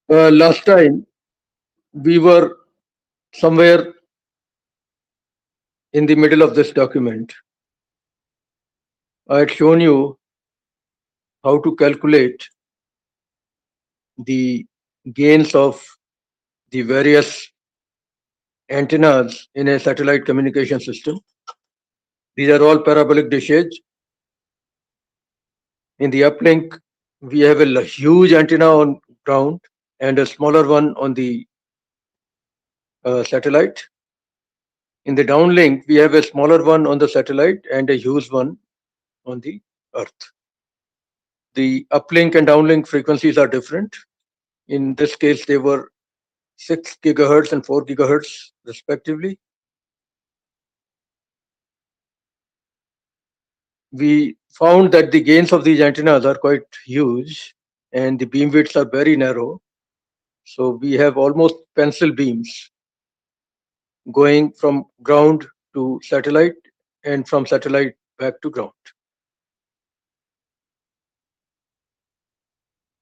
Last time we were somewhere in the middle of this document. I had shown you how to calculate the gains of the various antennas in a satellite communication system. These are all parabolic dishes. In the uplink, we have a huge antenna on ground and a smaller one on the satellite. In the downlink, we have a smaller one on the satellite and a huge one on the Earth. The uplink and downlink frequencies are different. In this case, they were 6 gigahertz and 4 gigahertz respectively. We found that the gains of these antennas are quite huge and the beam widths are very narrow. So we have almost pencil beams going from ground to satellite and from satellite back to ground.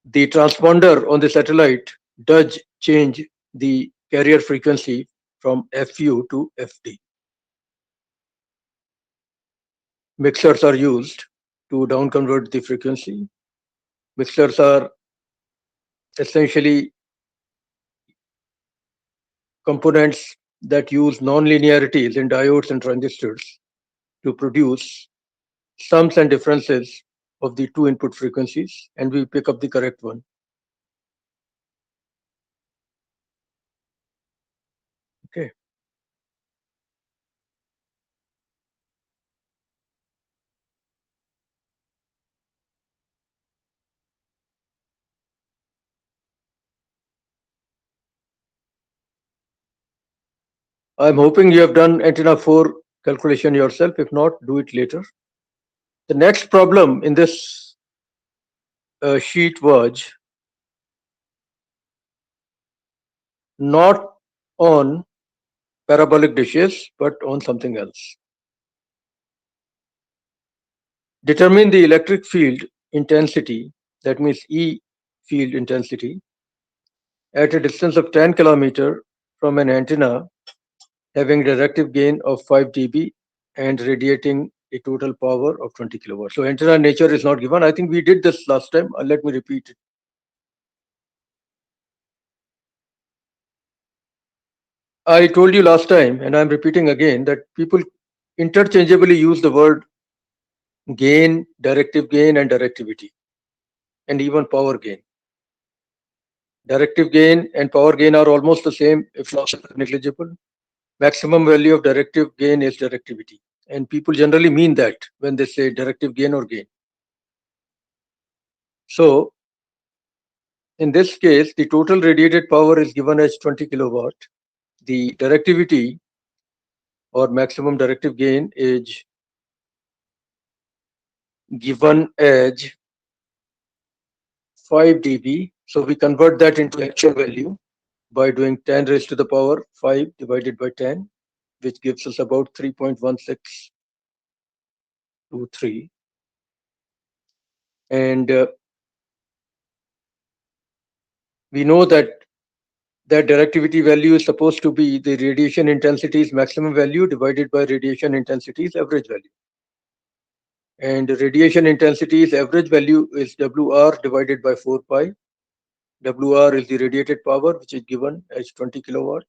The transponder on the satellite does change the carrier frequency from FU to FD. Mixers are used to down convert the frequency. Mixers are essentially components that use non-linearities in diodes and transistors to produce sums and differences of the two input frequencies, and we pick up the correct one. Okay. I'm hoping you have done antenna 4 calculation yourself. If not, do it later. The next problem in this sheet was not on parabolic dishes, but on something else. Determine the electric field intensity, that means E field intensity, at a distance of 10 kilometer from an antenna having directive gain of 5 dB and radiating a total power of 20 kilowatts. So antenna nature is not given. I think we did this last time. Let me repeat it. I told you last time, and I'm repeating again, that people interchangeably use the word gain, directive gain, and directivity, and even power gain. Directive gain and power gain are almost the same, if not negligible. Maximum value of directive gain is directivity. And people generally mean that when they say directive gain or gain. So, in this case, the total radiated power is given as 20 kilowatt. The directivity or maximum directive gain is given as 5 dB. So we convert that into actual value by doing 10 raised to the power 5 divided by 10, which gives us about 3.1623. And we know that that directivity value is supposed to be the radiation intensity's maximum value divided by radiation intensity's average value. And radiation intensity's average value is WR divided by 4 pi. WR is the radiated power, which is given as 20 kilowatt.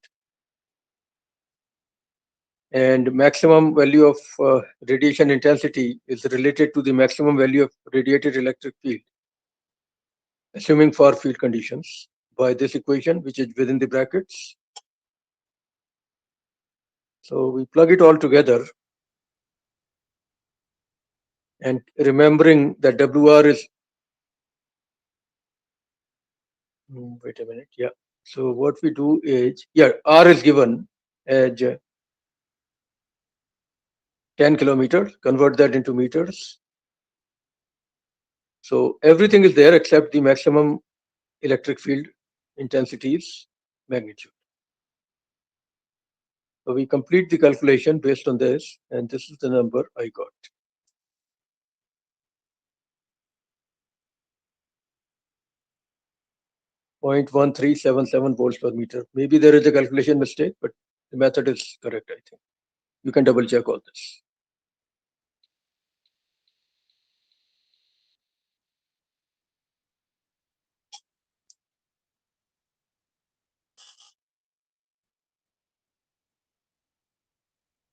And maximum value of radiation intensity is related to the maximum value of radiated electric field, assuming far field conditions, by this equation, which is within the brackets. So we plug it all together, and remembering that WR is, wait a minute, yeah. So what we do is, yeah, R is given as 10 kilometers, convert that into meters. So everything is there except the maximum electric field intensity's magnitude. So we complete the calculation based on this, and this is the number I got. 0.1377 volts per meter. Maybe there is a calculation mistake, but the method is correct, I think. You can double check all this.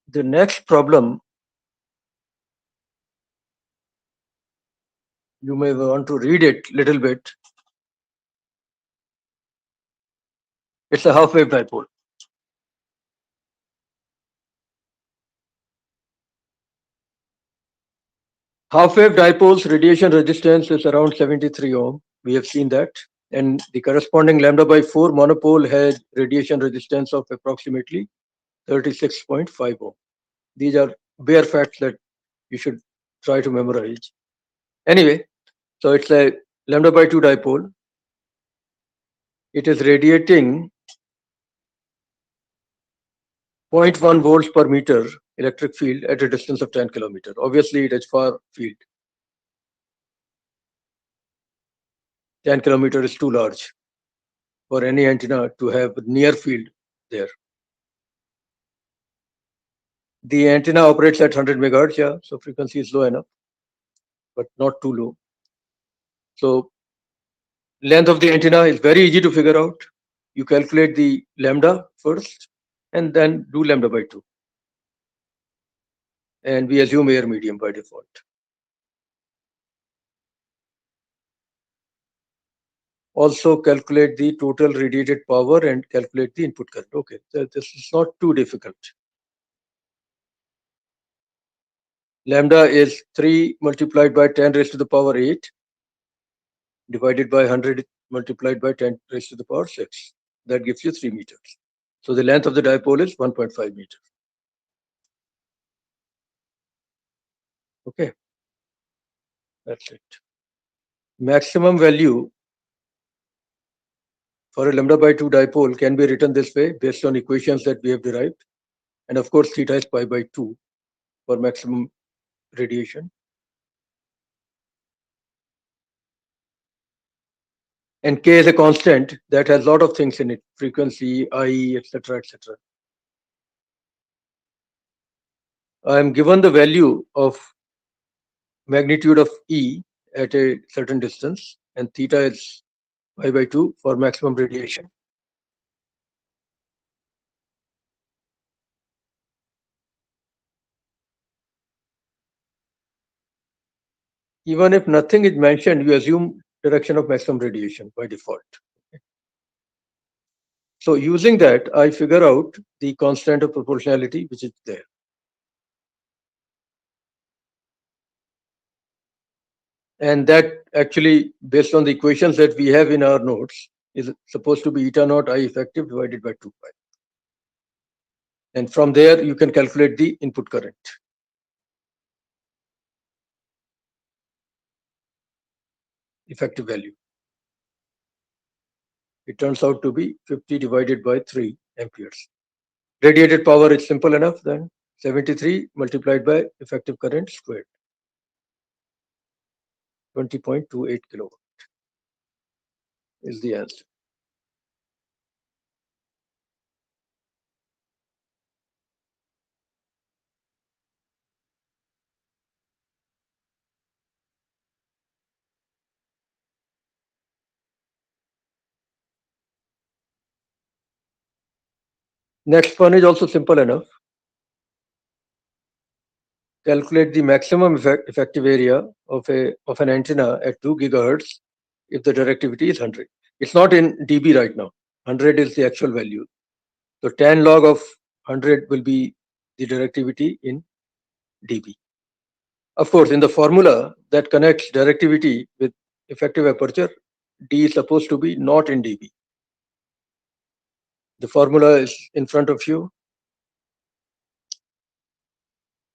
The next problem, you may want to read it a little bit. It's a half-wave dipole. Half-wave dipole's radiation resistance is around 73 ohm. We have seen that. And the corresponding lambda by 4 monopole has radiation resistance of approximately 36.5 ohm. These are bare facts that you should try to memorize. Anyway, so it's a lambda by 2 dipole. It is radiating 0.1 volts per meter electric field at a distance of 10 kilometers. Obviously, it is far field. 10 kilometers is too large for any antenna to have near field there. The antenna operates at 100 megahertz, yeah, so frequency is low enough, but not too low. So length of the antenna is very easy to figure out. You calculate the lambda first and then do lambda by 2. And we assume air medium by default. Also calculate the total radiated power and calculate the input current. Okay, so this is not too difficult. Lambda is 3 multiplied by 10 raised to the power 8 divided by 100 multiplied by 10 raised to the power 6. That gives you 3 meters. So the length of the dipole is 1.5 meters. Okay, that's it. Maximum value for a lambda by 2 dipole can be written this way based on equations that we have derived. And of course, theta is pi by 2 for maximum radiation. And k is a constant that has a lot of things in it, frequency, I, etc., etc. I am given the value of magnitude of E at a certain distance, and theta is pi by 2 for maximum radiation. Even if nothing is mentioned, you assume direction of maximum radiation by default. So using that, I figure out the constant of proportionality which is there. And that actually, based on the equations that we have in our notes, is supposed to be eta naught I effective divided by 2 pi. And from there, you can calculate the input current. Effective value. It turns out to be 50 divided by 3 amperes. Radiated power is simple enough then. 73 multiplied by effective current squared. 20.28 kilowatt is the answer. Next one is also simple enough. Calculate the maximum effective area of an antenna at 2 gigahertz if the directivity is 100. It's not in dB right now. 100 is the actual value. So 10 log of 100 will be the directivity in dB. Of course, in the formula that connects directivity with effective aperture, D is supposed to be not in dB. The formula is in front of you.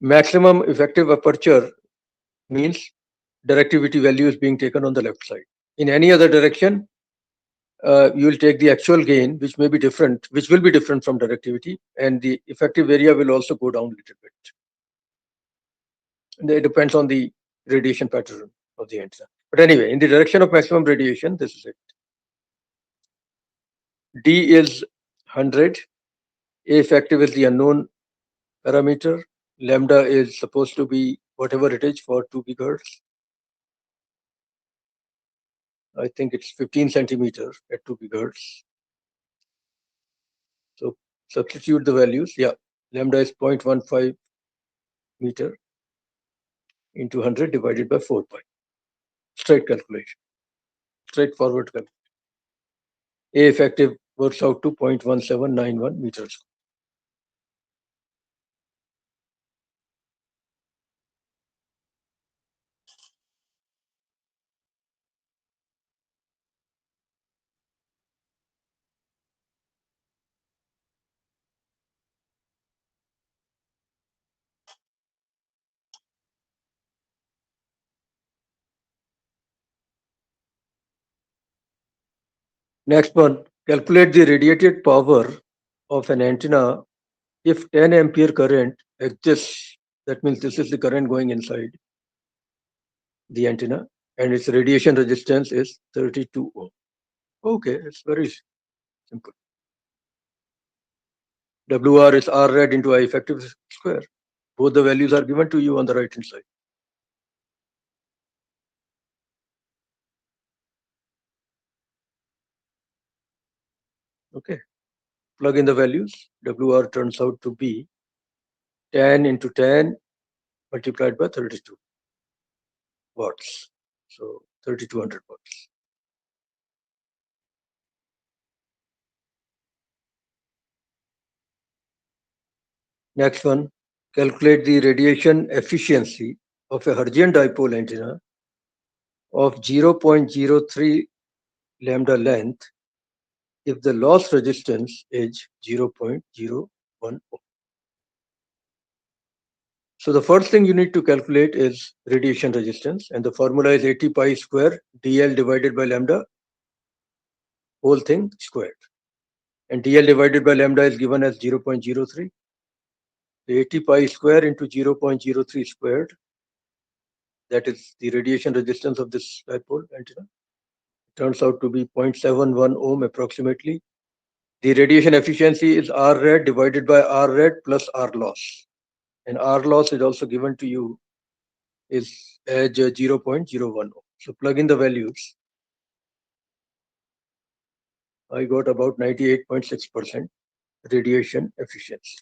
Maximum effective aperture means directivity value is being taken on the left side. In any other direction, you will take the actual gain, which may be different, which will be different from directivity, and the effective area will also go down a little bit. And it depends on the radiation pattern of the antenna. But anyway, in the direction of maximum radiation, this is it. D is 100. A effective is the unknown parameter. Lambda is supposed to be whatever it is for 2 gigahertz. I think it's 15 centimeters at 2 gigahertz. So substitute the values. Yeah, lambda is 0.15 meter into 100 divided by 4 pi. Straight calculation, straightforward calculation. A effective works out to 0.1791 meters. Next one, calculate the radiated power of an antenna if 10 ampere current exists. That means this is the current going inside the antenna and its radiation resistance is 32 ohm. Okay, it's very simple. WR is R rad into I effective square. Both the values are given to you on the right hand side. Okay, plug in the values. WR turns out to be 10 into 10 multiplied by 32 watts. So 3200 watts. Next one, calculate the radiation efficiency of a Hertzian dipole antenna of 0.03 lambda length if the loss resistance is 0.01 ohm. So the first thing you need to calculate is radiation resistance, and the formula is 80 pi square dl divided by lambda, whole thing squared. And dl divided by lambda is given as 0.03. The 80 pi square into 0.03 squared, that is the radiation resistance of this dipole antenna. It turns out to be 0.71 ohm approximately. The radiation efficiency is R rad divided by R rad plus R loss. And R loss is also given to you is as 0.01 ohm. So plug in the values. I got about 98.6% radiation efficiency.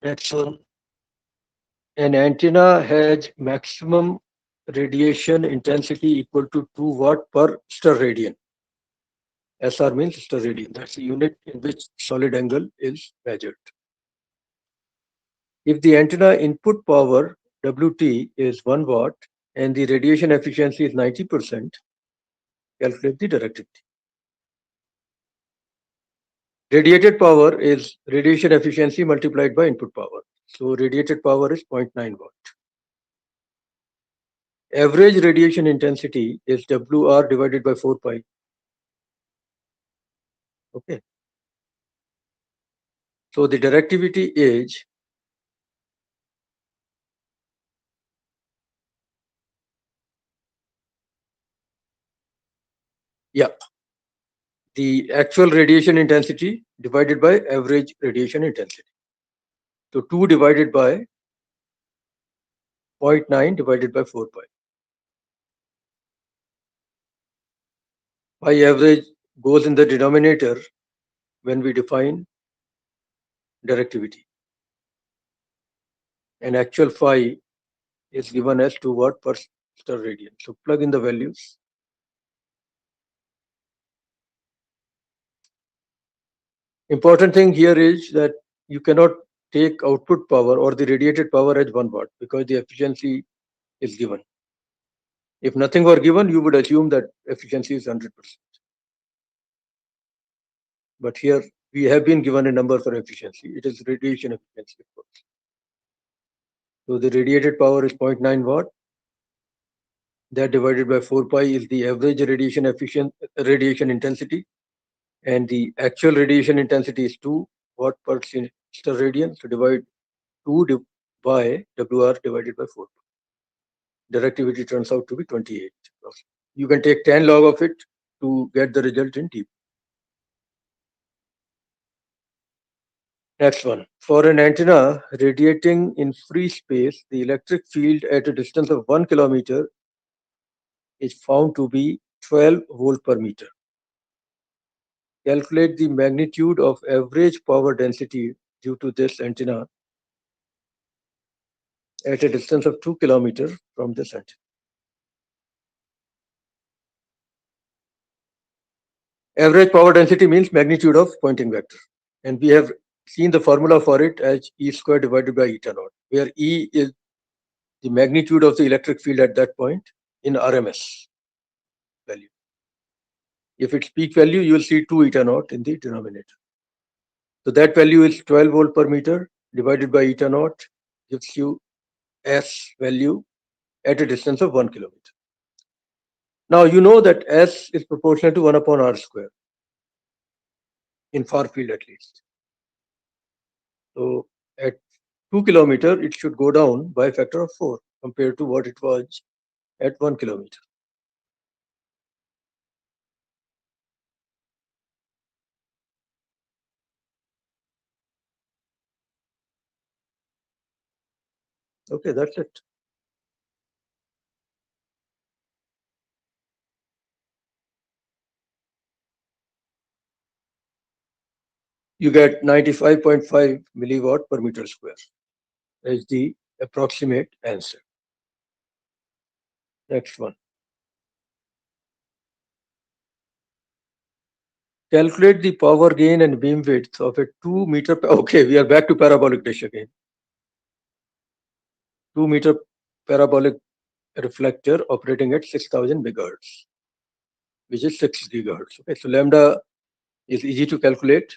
Next one. An antenna has maximum radiation intensity equal to 2 watt per sterradian. SR means sterradian. That's the unit in which solid angle is measured. If the antenna input power WT is 1 watt and the radiation efficiency is 90%, calculate the directivity. Radiated power is radiation efficiency multiplied by input power. So radiated power is 0.9 watt. Average radiation intensity is WR divided by 4 pi. Okay. So the directivity is the actual radiation intensity divided by average radiation intensity. So 2 divided by 0.9 divided by 4 pi. Pi average goes in the denominator when we define directivity. And actual phi is given as 2 watt per sterradian. So plug in the values. Important thing here is that you cannot take output power or the radiated power as 1 watt because the efficiency is given. If nothing were given, you would assume that efficiency is 100%. But here we have been given a number for efficiency. It is radiation efficiency, of course. So the radiated power is 0.9 watt. That divided by 4 pi is the average radiation intensity. And the actual radiation intensity is 2 watt per sinister radian. So divide 2 by WR divided by 4. Directivity turns out to be 28. You can take 10 log of it to get the result in dB. Next one. For an antenna radiating in free space, the electric field at a distance of 1 kilometer is found to be 12 volt per meter. Calculate the magnitude of average power density due to this antenna at a distance of 2 kilometers from the antenna. Average power density means magnitude of Poynting vector. And we have seen the formula for it as E squared divided by eta naught, where E is the magnitude of the electric field at that point in RMS value. If it's peak value, you will see 2 eta naught in the denominator. So that value is 12 volt per meter divided by eta naught gives you S value at a distance of 1 kilometer. Now you know that S is proportional to 1 upon R square, in far field at least. So at 2 kilometer, it should go down by a factor of 4 compared to what it was at 1 kilometer. Okay, that's it. You get 95.5 milliwatt per meter square as the approximate answer. Next one. Calculate the power gain and beam width of a 2 meter. Okay, we are back to parabolic dish again. 2 meter parabolic reflector operating at 6,000 megahertz, which is 6 gigahertz. Okay, so lambda is easy to calculate.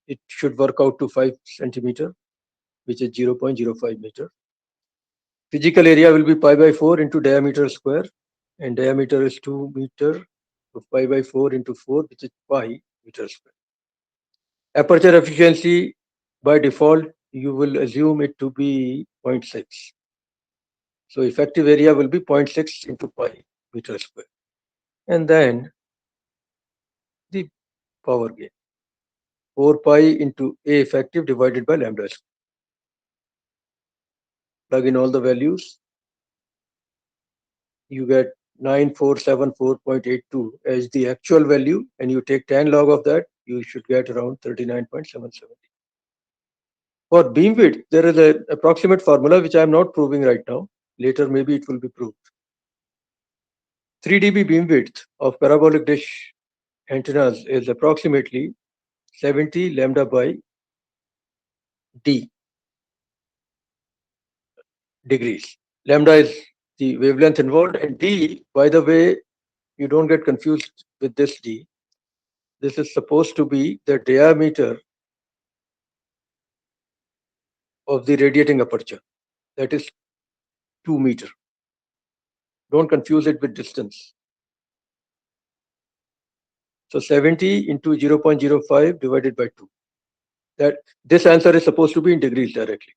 It should work out to 5 centimeter, which is 0.05 meter. Physical area will be pi by 4 into diameter square, and diameter is 2 meter. So pi by 4 into 4, which is pi meter square. Aperture efficiency, by default, you will assume it to be 0.6. So effective area will be 0.6 into pi meter square. And then the power gain, 4 pi into A effective divided by lambda square. Plug in all the values. You get 9474.82 as the actual value, and you take 10 log of that, you should get around 39.77. For beam width, there is an approximate formula which I am not proving right now. Later, maybe it will be proved. 3 dB beam width of parabolic dish antennas is approximately 70 lambda by d degrees. Lambda is the wavelength involved, and d, by the way, you don't get confused with this d. This is supposed to be the diameter of the radiating aperture. That is 2 meter. Don't confuse it with distance. So 70 into 0.05 divided by 2. That this answer is supposed to be in degrees directly.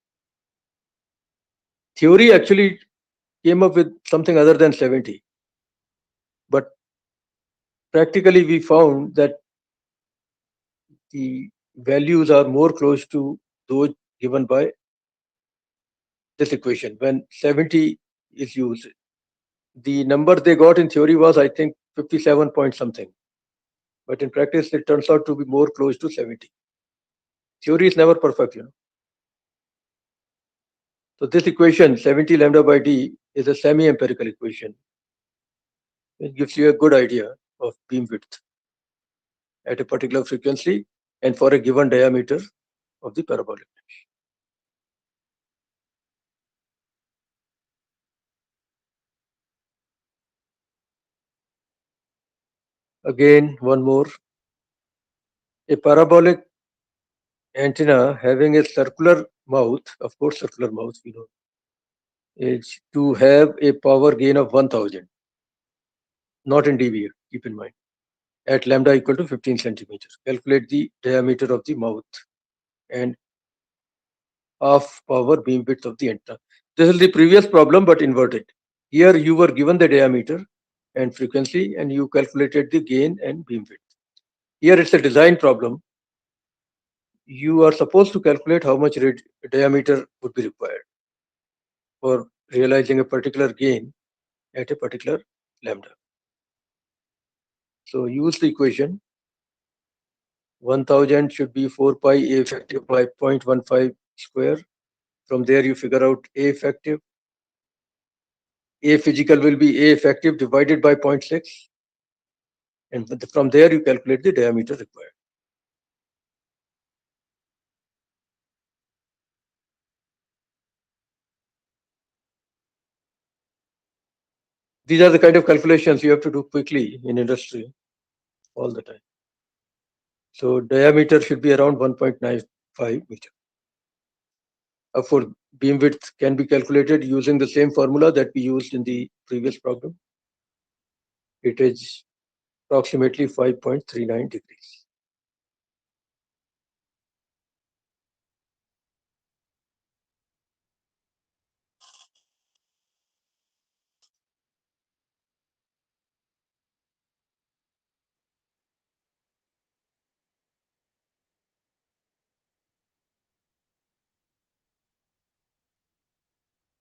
Theory actually came up with something other than 70. But practically we found that the values are more close to those given by this equation when 70 is used. The number they got in theory was, I think, 57 point something. But in practice, it turns out to be more close to 70. Theory is never perfect, you know. So this equation, 70 lambda by d, is a semi-empirical equation. It gives you a good idea of beam width at a particular frequency and for a given diameter of the parabolic dish. Again, one more. A parabolic antenna having a circular mouth, of course, circular mouth, we know, is to have a power gain of 1000, not in dB, keep in mind, at lambda equal to 15 centimeters. Calculate the diameter of the mouth and half power beam width of the antenna. This is the previous problem, but inverted. Here you were given the diameter and frequency, and you calculated the gain and beam width. Here it's a design problem. You are supposed to calculate how much diameter would be required for realizing a particular gain at a particular lambda. So use the equation. 1000 should be 4 pi A effective by 0.15 square. From there you figure out A effective. A physical will be A effective divided by 0.6. And from there you calculate the diameter required. These are the kind of calculations you have to do quickly in industry all the time. So diameter should be around 1.95 meter. For beam width can be calculated using the same formula that we used in the previous problem. It is approximately 5.39 degrees.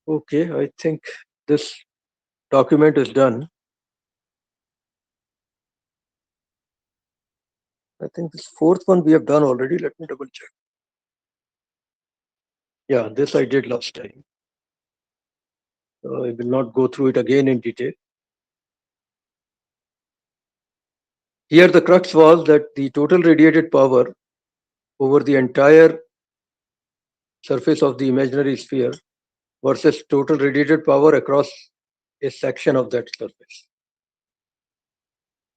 Okay, I think this document is done. I think this fourth one we have done already. Let me double check. Yeah, this I did last time. I will not go through it again in detail. Here the crux was that the total radiated power over the entire surface of the imaginary sphere versus total radiated power across a section of that surface.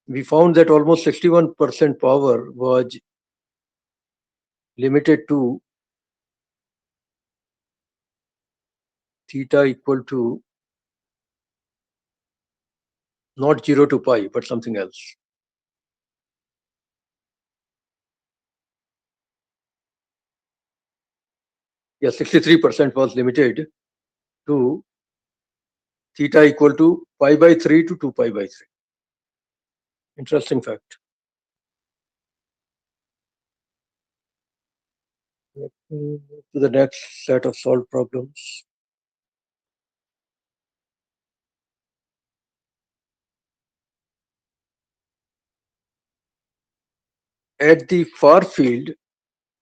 We found that almost 61% power was limited to theta equal to not 0 to pi, but something else. Yeah, 63% was limited to theta equal to pi by 3 to 2 pi by 3. Interesting fact. Let me move to the next set of solved problems. At the far field,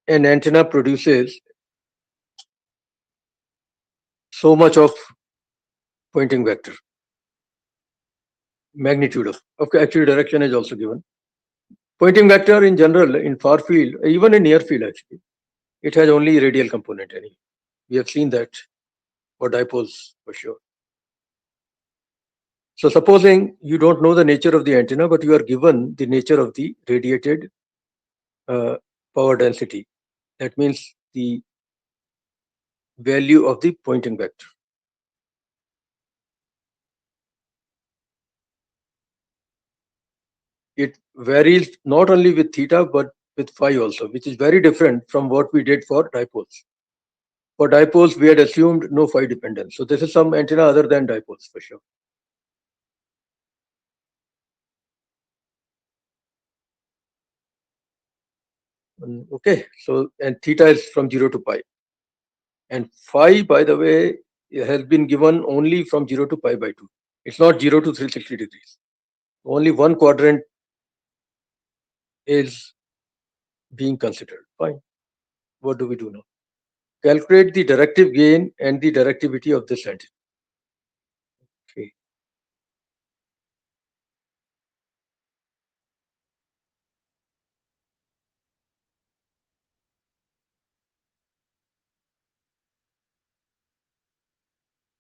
an antenna produces so much of pointing vector. Magnitude of actually direction is also given. Pointing vector in general in far field, even in near field actually, it has only radial component. We have seen that for dipoles for sure. So supposing you don't know the nature of the antenna, but you are given the nature of the radiated power density. That means the value of the pointing vector. It varies not only with theta, but with phi also, which is very different from what we did for dipoles. For dipoles, we had assumed no phi dependence. So this is some antenna other than dipoles for sure. Okay, so and theta is from 0 to pi. And phi, by the way, has been given only from 0 to pi by 2. It's not 0 to 360 degrees. Only one quadrant is being considered. Fine. What do we do now? Calculate the directive gain and the directivity of this antenna. Okay.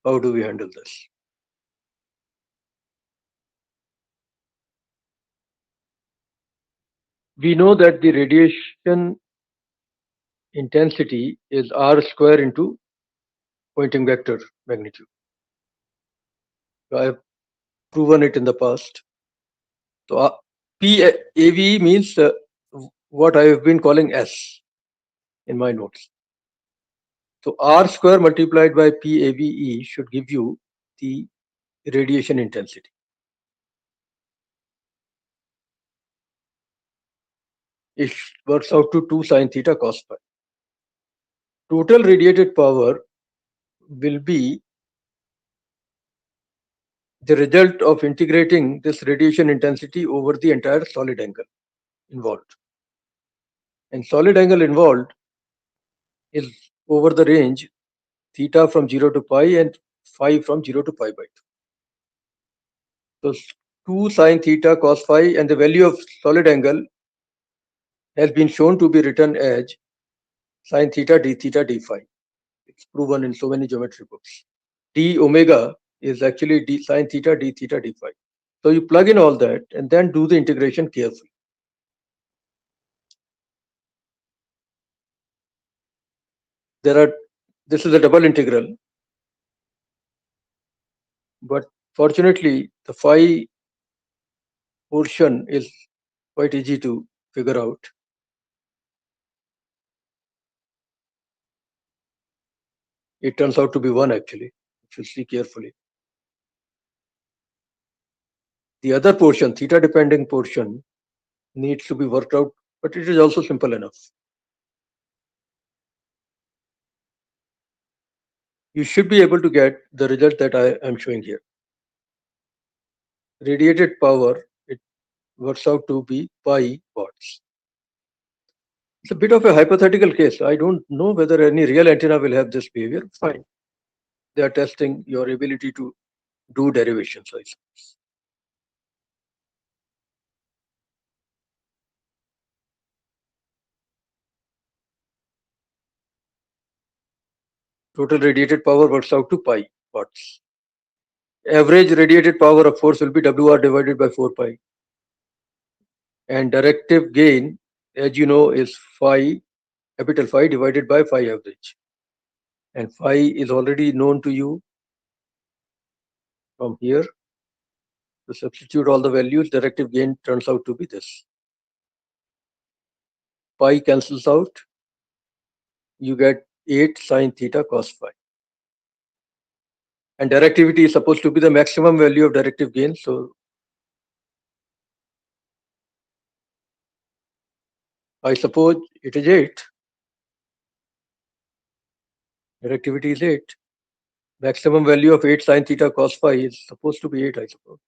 How do we handle this? We know that the radiation intensity is r square into pointing vector magnitude. So I have proven it in the past. So PAV means what I have been calling S. in my notes. So R square multiplied by PAVE should give you the radiation intensity. It works out to 2 sine theta cos phi. Total radiated power will be the result of integrating this radiation intensity over the entire solid angle involved. And solid angle involved is over the range theta from 0 to pi and phi from 0 to pi by 2. So 2 sine theta cos phi, and the value of solid angle has been shown to be written as sine theta d phi. It's proven in so many geometry books. D omega is actually d sine theta d phi. So you plug in all that and then do the integration carefully. This is a double integral, but fortunately the phi portion is quite easy to figure out. It turns out to be 1 actually, if you see carefully. The other portion, theta depending portion, needs to be worked out, but it is also simple enough. You should be able to get the result that I am showing here. Radiated power, it works out to be pi watts. It's a bit of a hypothetical case. I don't know whether any real antenna will have this behavior. Fine. They are testing your ability to do derivations, I suppose. Total radiated power works out to pi watts. Average radiated power, of course, will be WR divided by 4 pi. And directive gain, as you know, is phi, capital Phi divided by phi average. And phi is already known to you from here. To substitute all the values, directive gain turns out to be this. Pi cancels out. You get 8 sine theta cos phi. And directivity is supposed to be the maximum value of directive gain. So I suppose it is 8. Directivity is 8. Maximum value of 8 sine theta cos phi is supposed to be 8, I suppose.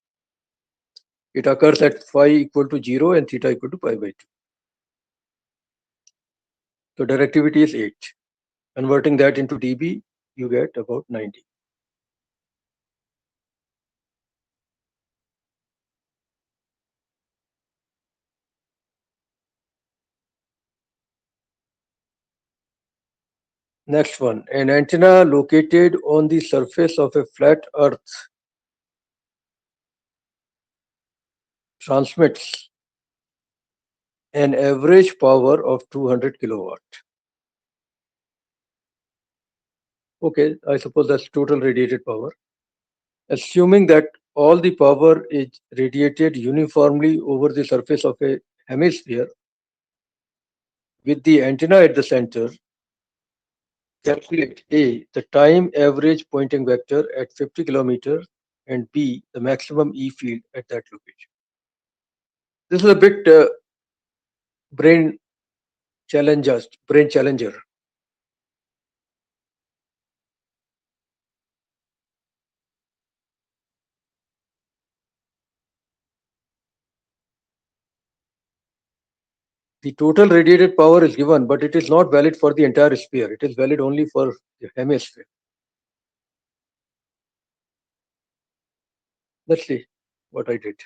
It occurs at phi equal to 0 and theta equal to pi by 2. So directivity is 8. Converting that into dB, you get about 90. Next one, an antenna located on the surface of a flat earth transmits an average power of 200 kilowatt. Okay, I suppose that's total radiated power. Assuming that all the power is radiated uniformly over the surface of a hemisphere, with the antenna at the center, calculate A, the time average Poynting vector at 50 kilometers, and B, the maximum E field at that location. This is a bit brain challenger. The total radiated power is given, but it is not valid for the entire sphere. It is valid only for the hemisphere. Let's see what I did.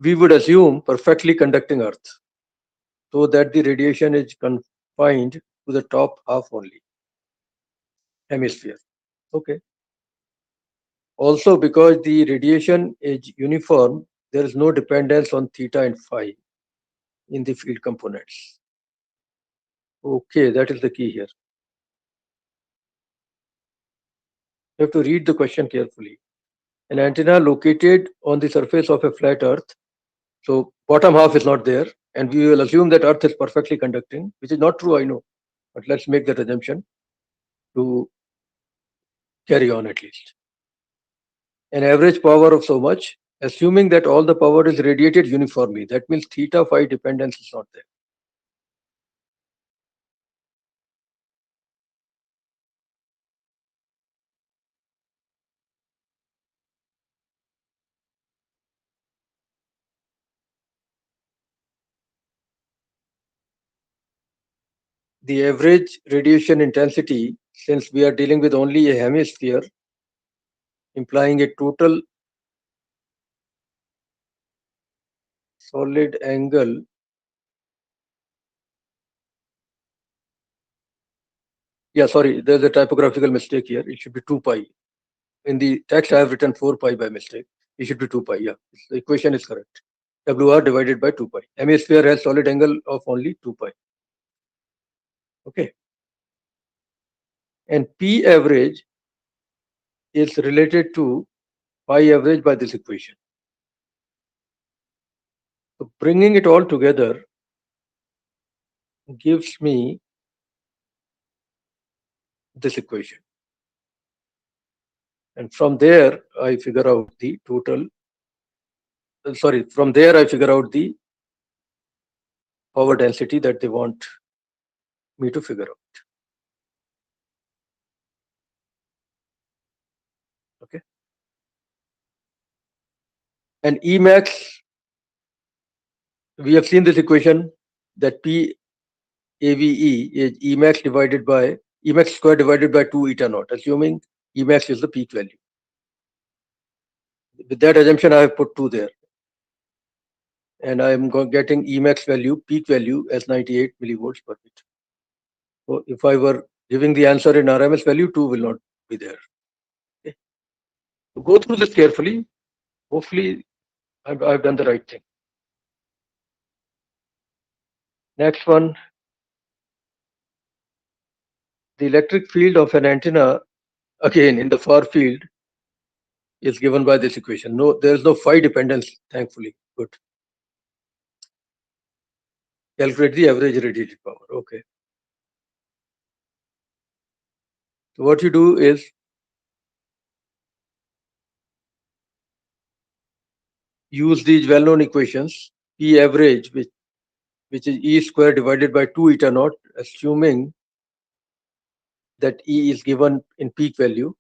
We would assume perfectly conducting Earth so that the radiation is confined to the top half only, hemisphere. Okay. Also, because the radiation is uniform, there is no dependence on theta and phi in the field components. Okay, that is the key here. You have to read the question carefully. An antenna located on the surface of a flat earth, so bottom half is not there, and we will assume that Earth is perfectly conducting, which is not true, I know, but let's make that assumption to carry on at least. An average power of so much, assuming that all the power is radiated uniformly. That means theta phi dependence is not there. The average radiation intensity, since we are dealing with only a hemisphere, implying a total solid angle, yeah, sorry, there's a typographical mistake here. It should be 2 pi. In the text, I have written 4 pi by mistake. It should be 2 pi, yeah. The equation is correct. WR divided by 2 pi. Hemisphere has solid angle of only 2 pi. Okay. And P average is related to pi average by this equation. So bringing it all together gives me this equation. And from there, I figure out the total. From there, I figure out the power density that they want me to figure out. Okay. And Emax, we have seen this equation that P AVE is Emax divided by Emax square divided by 2 eta naught, assuming Emax is the peak value. With that assumption, I have put 2 there. And I am getting Emax value, peak value as 98 millivolts per meter. So if I were giving the answer in RMS value, 2 will not be there. Okay. So go through this carefully. Hopefully, I've done the right thing. Next one, the electric field of an antenna, again in the far field, is given by this equation. No, there is no phi dependence, thankfully. Good. Calculate the average radiated power. Okay. So what you do is use these well-known equations, P average, which is E square divided by 2 eta naught, assuming that E is given in peak value.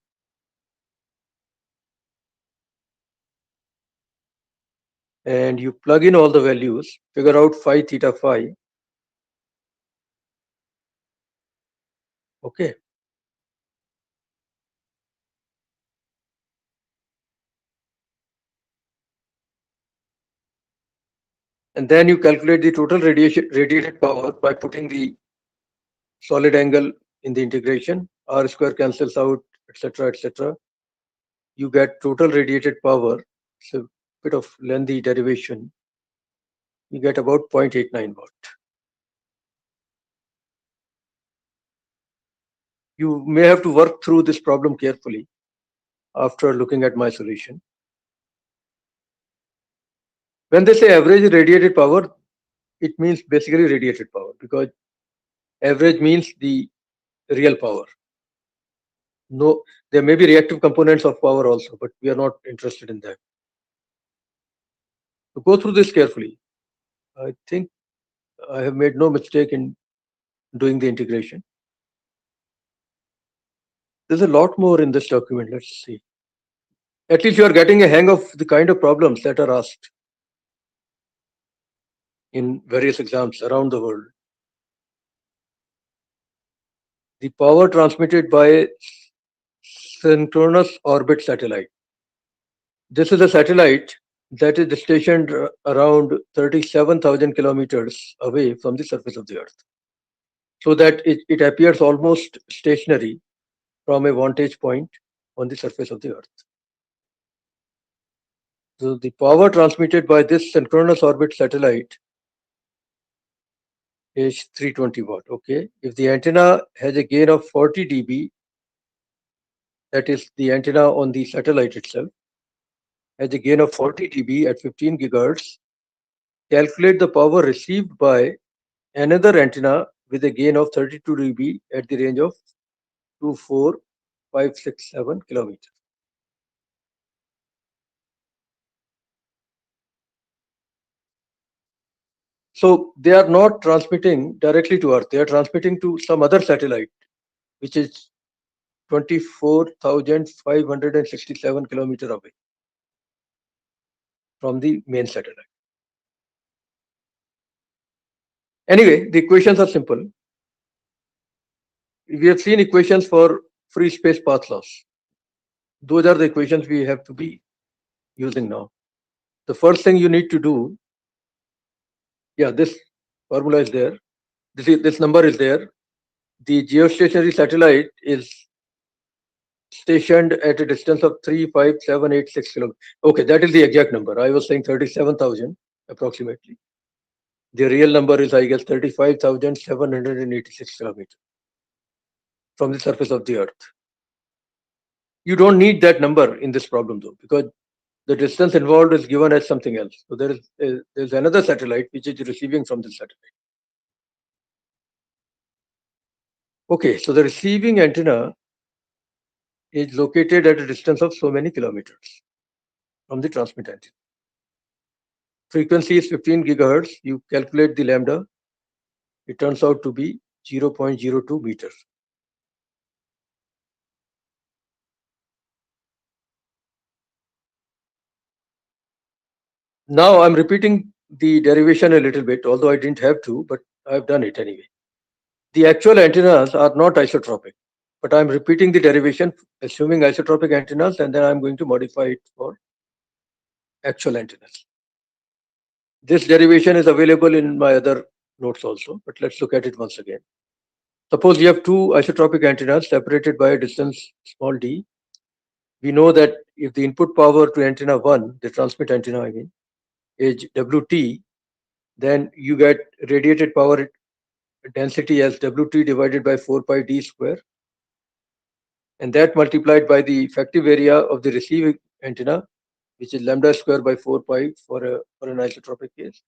And you plug in all the values, figure out phi theta phi. Okay. And then you calculate the total radiated power by putting the solid angle in the integration. R square cancels out, etc., etc. You get total radiated power. It's a bit of lengthy derivation. You get about 0.89 watt. You may have to work through this problem carefully after looking at my solution. When they say average radiated power, it means basically radiated power, because average means the real power. No, there may be reactive components of power also, but we are not interested in that. So go through this carefully. I think I have made no mistake in doing the integration. There's a lot more in this document. Let's see. At least you are getting a hang of the kind of problems that are asked in various exams around the world. The power transmitted by synchronous orbit satellite. This is a satellite that is stationed around 37,000 kilometers away from the surface of the Earth, so that it appears almost stationary from a vantage point on the surface of the Earth. So the power transmitted by this synchronous orbit satellite is 320 watt. Okay. If the antenna has a gain of 40 dB, that is the antenna on the satellite itself, has a gain of 40 dB at 15 gigahertz, calculate the power received by another antenna with a gain of 32 dB at the range of 24567 kilometers. So they are not transmitting directly to Earth. They are transmitting to some other satellite, which is 24,567 kilometers away from the main satellite. Anyway, the equations are simple. We have seen equations for free space path loss. Those are the equations we have to be using now. The first thing you need to do, yeah, this formula is there. This number is there. The geostationary satellite is stationed at a distance of 35786 kilometers. Okay, that is the exact number. I was saying 37,000 approximately. The real number is, I guess, 35,786 kilometers from the surface of the Earth. You don't need that number in this problem though, because the distance involved is given as something else. So there's another satellite which is receiving from this satellite. Okay, so the receiving antenna is located at a distance of so many kilometers from the transmit antenna. Frequency is 15 gigahertz. You calculate the lambda. It turns out to be 0.02 meters. Now I'm repeating the derivation a little bit, although I didn't have to, but I've done it anyway. The actual antennas are not isotropic, but I'm repeating the derivation, assuming isotropic antennas, and then I'm going to modify it for actual antennas. This derivation is available in my other notes also, but let's look at it once again. Suppose you have two isotropic antennas separated by a distance small d. We know that if the input power to antenna 1, the transmit antenna again, is Wt, then you get radiated power density as Wt divided by 4 pi d square, and that multiplied by the effective area of the receiving antenna, which is lambda square by 4 pi for an isotropic case.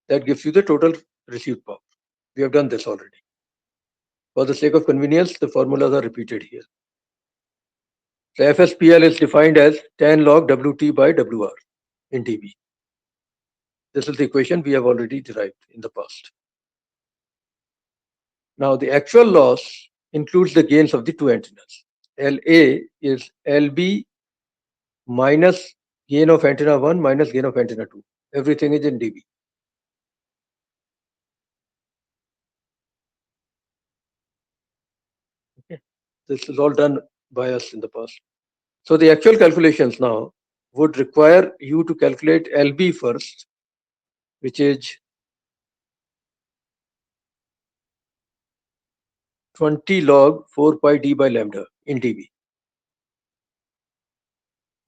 That gives you the total received power. We have done this already. For the sake of convenience, the formulas are repeated here. So FSPL is defined as tan log Wt by Wr in dB. This is the equation we have already derived in the past. Now the actual loss includes the gains of the two antennas. LA is LB minus gain of antenna 1 minus gain of antenna 2. Everything is in dB. Okay. This is all done by us in the past. So the actual calculations now would require you to calculate LB first, which is 20 log 4 pi d by lambda in dB.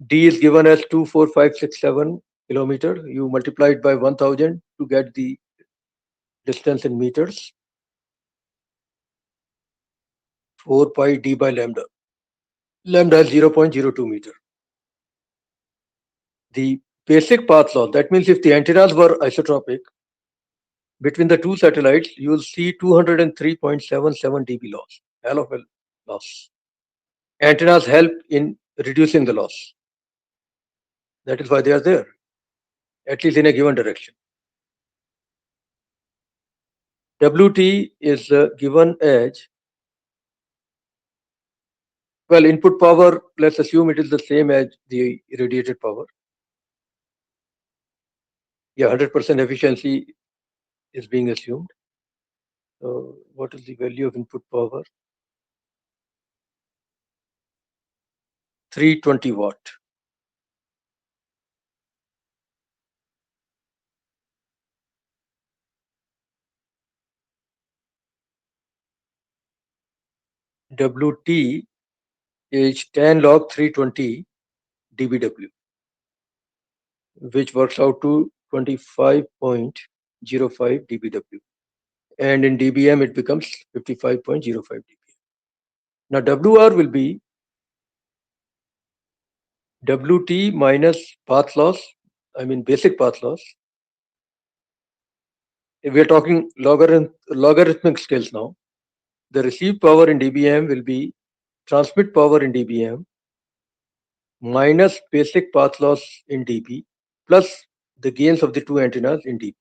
D is given as 24567 kilometer. You multiply it by 1000 to get the distance in meters. 4 pi d by lambda. Lambda is 0.02 meter. The basic path loss, that means if the antennas were isotropic, between the two satellites, you will see 203.77 dB loss, hell of a loss. Antennas help in reducing the loss. That is why they are there, at least in a given direction. Wt is given as, well, input power, let's assume it is the same as the irradiated power. Yeah, 100% efficiency is being assumed. So what is the value of input power? 320 watt. Wt is 10 log 320 dBW, which works out to 25.05 dBW. And in dBm, it becomes 55.05 dBm. Now, Wr will be Wt minus path loss, I mean basic path loss, If we are talking logarithmic scales now, the received power in dBm will be transmit power in dBm minus basic path loss in dB plus the gains of the two antennas in dB.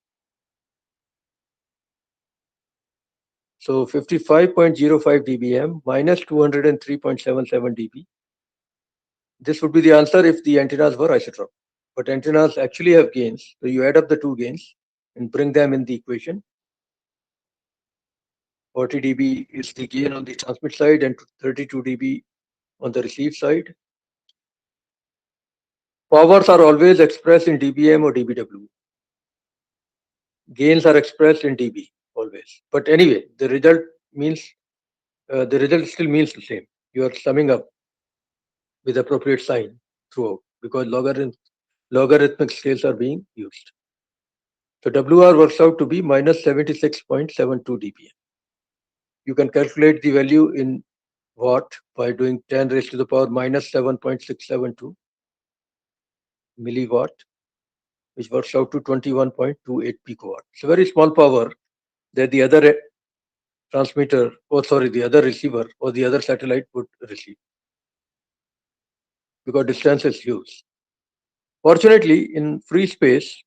So 55.05 dBm minus 203.77 dB. This would be the answer if the antennas were isotropic. But antennas actually have gains. So you add up the two gains and bring them in the equation. 40 dB is the gain on the transmit side and 32 dB on the receive side. Powers are always expressed in dBm or dBW. Gains are expressed in dB always. But anyway, the result still means the same. You are summing up with appropriate sign throughout because logarithmic scales are being used. So WR works out to be minus 76.72 dBm. You can calculate the value in watt by doing 10 raised to the power minus 7.672 milliwatt, which works out to 21.28 picowatt. It's a very small power that the other transmitter, the other receiver or the other satellite would receive because distance is huge. Fortunately, in free space,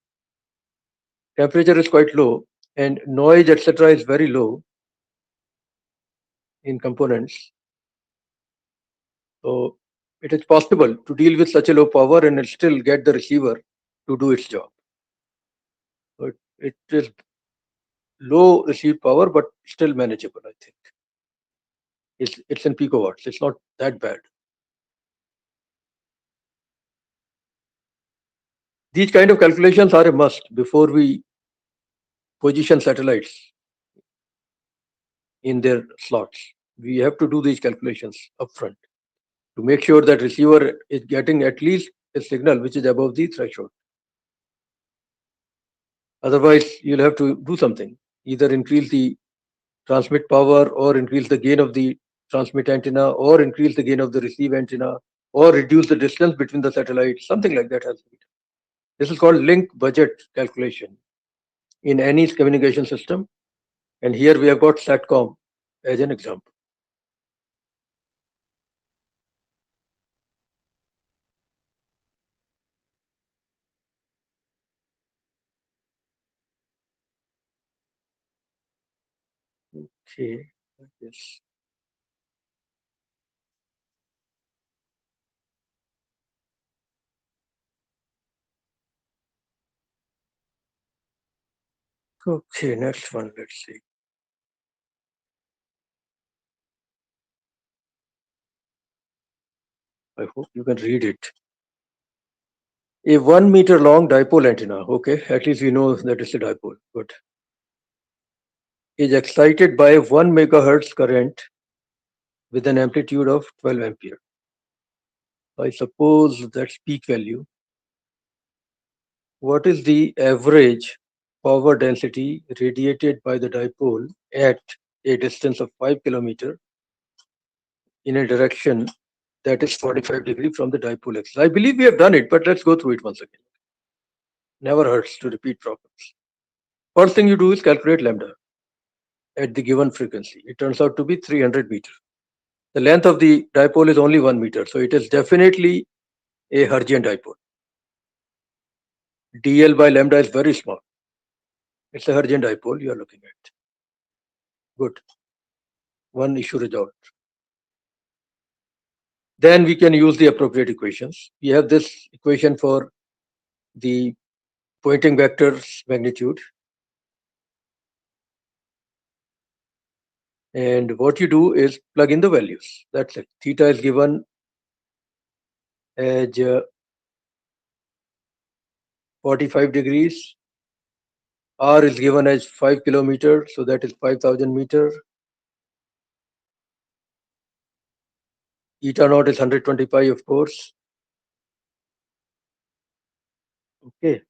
temperature is quite low and noise, etc., is very low in components. So it is possible to deal with such a low power and still get the receiver to do its job. So it is low received power, but still manageable, I think. It's in picowatts. It's not that bad. These kind of calculations are a must before we position satellites in their slots. We have to do these calculations upfront to make sure that receiver is getting at least a signal which is above the threshold. Otherwise, you'll have to do something, either increase the transmit power or increase the gain of the transmit antenna or increase the gain of the receive antenna or reduce the distance between the satellites. Something like that has to be done. This is called link budget calculation in any communication system. And here we have got SATCOM as an example. Okay, yes. Okay, next one, let's see. I hope you can read it. A 1 meter long dipole antenna, okay, at least we know that it's a dipole, good, is excited by 1 megahertz current with an amplitude of 12 ampere. I suppose that's peak value. What is the average power density radiated by the dipole at a distance of 5 kilometer in a direction that is 45 degrees from the dipole axis? I believe we have done it, but let's go through it once again. Never hurts to repeat problems. First thing you do is calculate lambda at the given frequency. It turns out to be 300 meters. The length of the dipole is only 1 meter, so it is definitely a Hertzian dipole. dl by lambda is very small. It's a Hertzian dipole you are looking at. Good. One issue resolved. Then we can use the appropriate equations. We have this equation for the Poynting vector's magnitude. And what you do is plug in the values. That's it. Theta is given as 45 degrees. R is given as 5 kilometers, so that is 5,000 meters. Eta naught is 125, of course. Okay.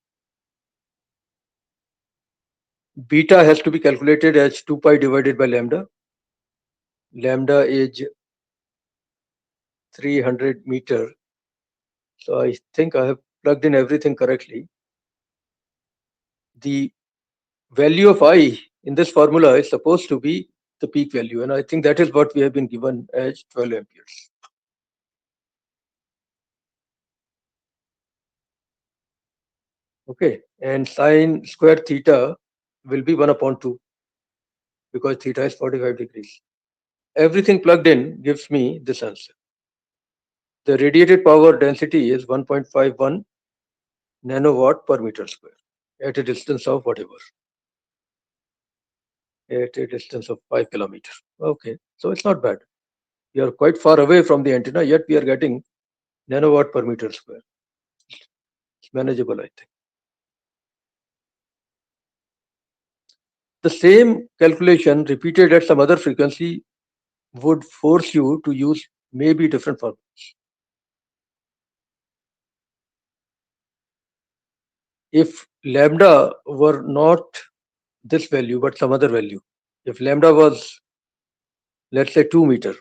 Beta has to be calculated as 2 pi divided by lambda. Lambda is 300 meter. So I think I have plugged in everything correctly. The value of I in this formula is supposed to be the peak value, and I think that is what we have been given as 12 amperes. Okay, and sine square theta will be 1 upon 2 because theta is 45 degrees. Everything plugged in gives me this answer. The radiated power density is 1.51 nanowatt per meter square at a distance of whatever, at a distance of 5 kilometers. Okay, so it's not bad. We are quite far away from the antenna, yet we are getting nanowatt per meter square. It's manageable, I think. The same calculation repeated at some other frequency would force you to use maybe different formulas. If lambda were not this value but some other value, if lambda was, let's say, 2 meter,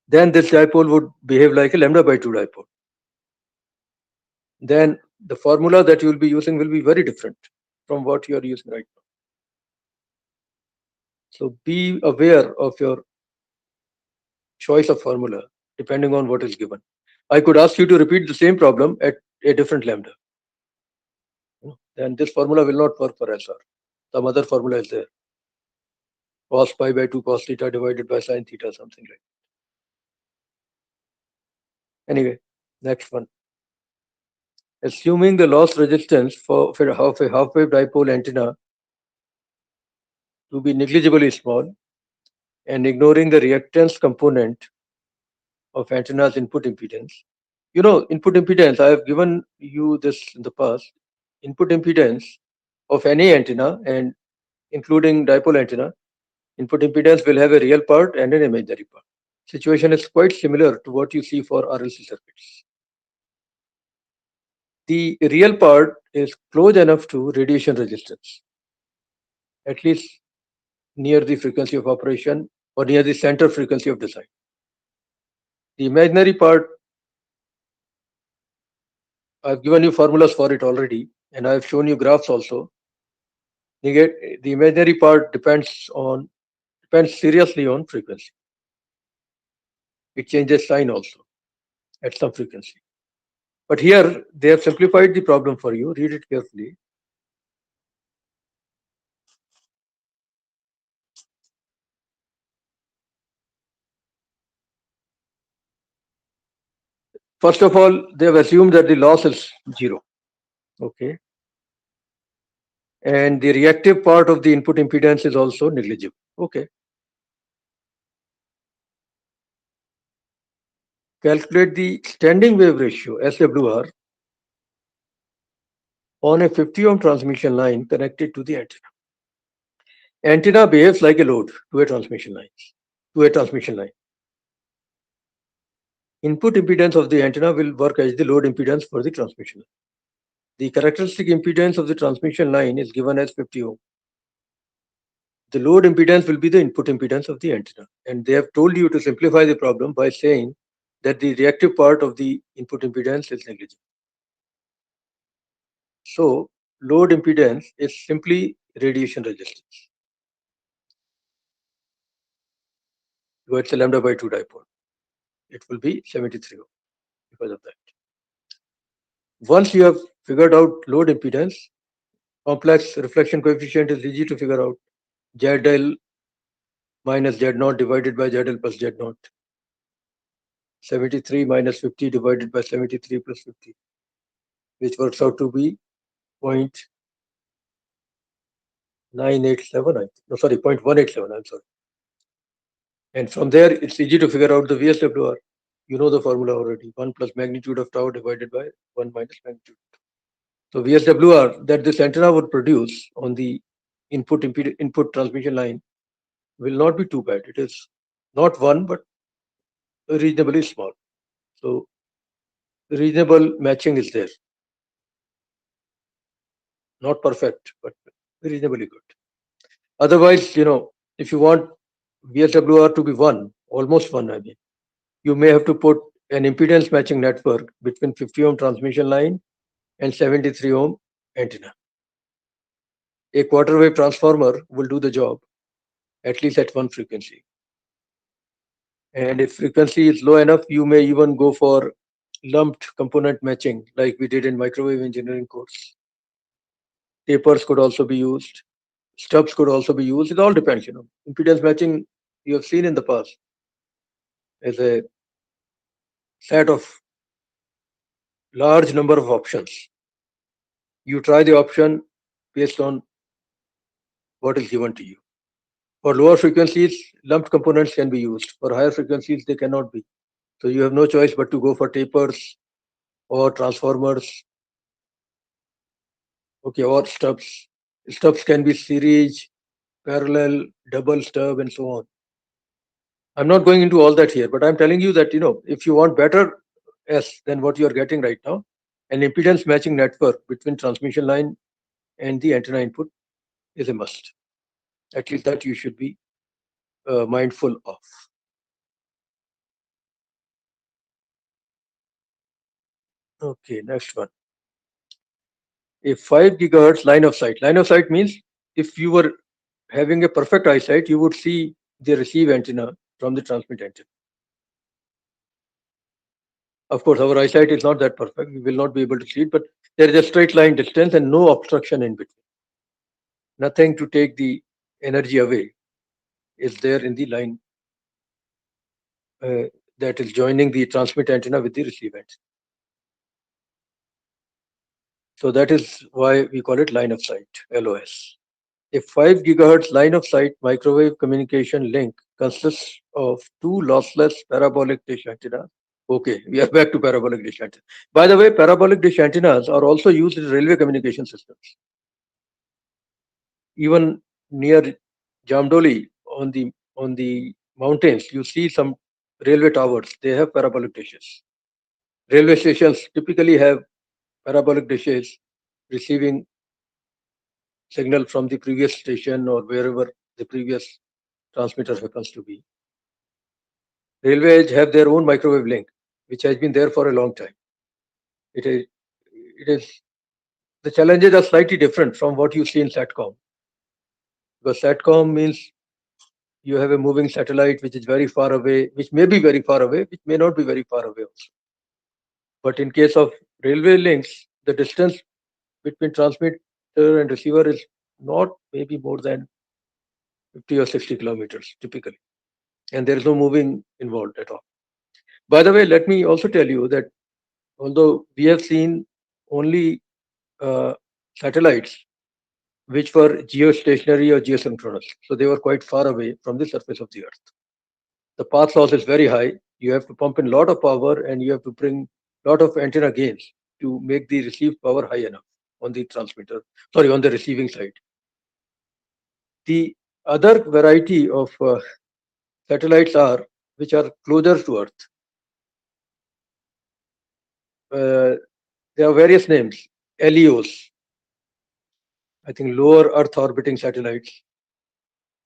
then this dipole would behave like a lambda by 2 dipole. Then the formula that you will be using will be very different from what you are using right now. So be aware of your choice of formula depending on what is given. I could ask you to repeat the same problem at a different lambda. Then this formula will not work for SR. Some other formula is there. Cos pi by 2 cos theta divided by sin theta, something like that. Anyway, next one. Assuming the loss resistance for a half-wave dipole antenna to be negligibly small and ignoring the reactance component of antenna's input impedance. You know, input impedance, I have given you this in the past. Input impedance of any antenna, and including dipole antenna, input impedance will have a real part and an imaginary part. Situation is quite similar to what you see for RLC circuits. The real part is close enough to radiation resistance, at least near the frequency of operation or near the center frequency of design. The imaginary part, I've given you formulas for it already, and I've shown you graphs also. The imaginary part depends seriously on frequency. It changes sign also at some frequency. But here they have simplified the problem for you. Read it carefully. First of all, they have assumed that the loss is 0. Okay. And the reactive part of the input impedance is also negligible. Okay. Calculate the standing wave ratio, SWR, on a 50 ohm transmission line connected to the antenna. Antenna behaves like a load to a transmission line. Input impedance of the antenna will work as the load impedance for the transmission line. The characteristic impedance of the transmission line is given as 50 ohm. The load impedance will be the input impedance of the antenna. And they have told you to simplify the problem by saying that the reactive part of the input impedance is negligible. So load impedance is simply radiation resistance. So it's a lambda by 2 dipole. It will be 73 ohm because of that. Once you have figured out load impedance, complex reflection coefficient is easy to figure out. ZL minus Z0 divided by ZL plus Z0. 73 minus 50 divided by 73 plus 50, which works out to be 0.987. No, sorry, 0.187. I'm sorry. And from there, it's easy to figure out the VSWR. You know the formula already. 1 plus magnitude of tau divided by 1 minus magnitude. So VSWR that this antenna would produce on the input transmission line will not be too bad. It is not 1, but reasonably small. So reasonable matching is there. Not perfect, but reasonably good. Otherwise, if you want VSWR to be 1, almost 1, I mean, you may have to put an impedance matching network between 50 ohm transmission line and 73 ohm antenna. A quarter wave transformer will do the job at least at one frequency. And if frequency is low enough, you may even go for lumped component matching, like we did in microwave engineering course. Tapers could also be used. Stubs could also be used. It all depends, Impedance matching you have seen in the past as a set of large number of options. You try the option based on what is given to you. For lower frequencies, lumped components can be used. For higher frequencies, they cannot be. So you have no choice but to go for tapers or transformers, okay, or stubs. Stubs can be series, parallel, double stub, and so on. I'm not going into all that here, but I'm telling you that, if you want better S than what you are getting right now, an impedance matching network between transmission line and the antenna input is a must. At least that you should be mindful of. Okay, next one. A 5 gigahertz line of sight. Line of sight means if you were having a perfect eyesight, you would see the receive antenna from the transmit antenna. Of course, our eyesight is not that perfect. We will not be able to see it, but there is a straight line distance and no obstruction in between. Nothing to take the energy away is there in the line uh, that is joining the transmit antenna with the receive antenna. So that is why we call it line of sight, LOS. A 5 gigahertz line of sight microwave communication link consists of two lossless parabolic dish antennas. Okay, we are back to parabolic dish antennas. By the way, parabolic dish antennas are also used in railway communication systems. Even near Jamdoli on the mountains, you see some railway towers. They have parabolic dishes. Railway stations typically have parabolic dishes receiving signal from the previous station or wherever the previous transmitter happens to be. Railways have their own microwave link, which has been there for a long time. It is the challenges are slightly different from what you see in SATCOM. Because SATCOM means you have a moving satellite which is very far away, which may be very far away, which may not be very far away also. But in case of railway links, the distance between transmitter and receiver is not maybe more than 50 or 60 kilometers typically. And there is no moving involved at all. By the way, let me also tell you that although we have seen only uh, satellites which were geostationary or geosynchronous, so they were quite far away from the surface of the Earth. The path loss is very high. You have to pump in a lot of power and you have to bring a lot of antenna gains to make the received power high enough on the transmitter, sorry, on the receiving side. The other variety of satellites are which are closer to Earth. There are various names. LEOs, I think lower Earth orbiting satellites.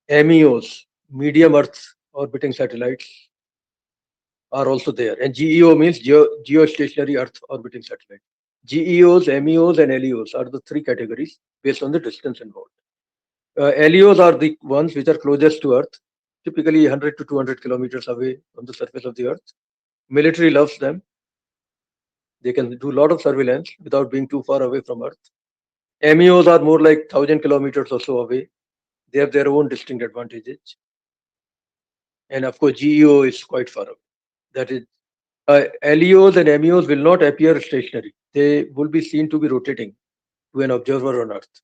MEOs, medium Earth orbiting satellites, are also there. And GEO means geostationary Earth orbiting satellite. GEOs, MEOs, and LEOs are the three categories based on the distance involved. LEOs are the ones which are closest to Earth, typically 100 to 200 kilometers away from the surface of the Earth. Military loves them. They can do a lot of surveillance without being too far away from Earth. MEOs are more like 1,000 kilometers or so away. They have their own distinct advantages. And of course, GEO is quite far away. That is, LEOs and MEOs will not appear stationary. They will be seen to be rotating to an observer on Earth.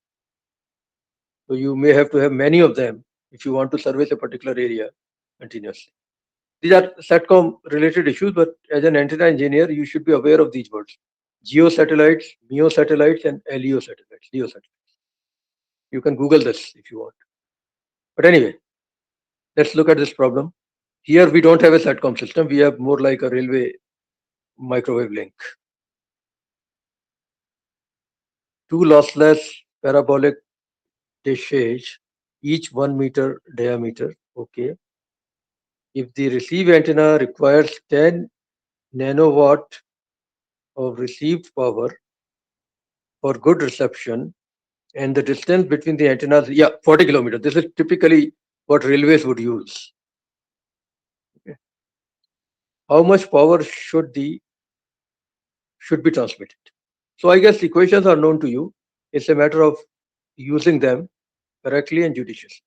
So you may have to have many of them if you want to service a particular area continuously. These are SATCOM related issues, but as an antenna engineer, you should be aware of these words. GEO satellites, MEO satellites, and LEO satellites, LEO satellites. You can Google this if you want. But anyway, let's look at this problem. Here we don't have a SATCOM system. We have more like a railway microwave link. Two lossless parabolic dishes, each 1 meter diameter. Okay. If the receive antenna requires 10 nanowatt of received power for good reception, And the distance between the antennas, yeah, 40 kilometers. This is typically what railways would use. Okay. How much power should be transmitted? So I guess equations are known to you. It's a matter of using them correctly and judiciously.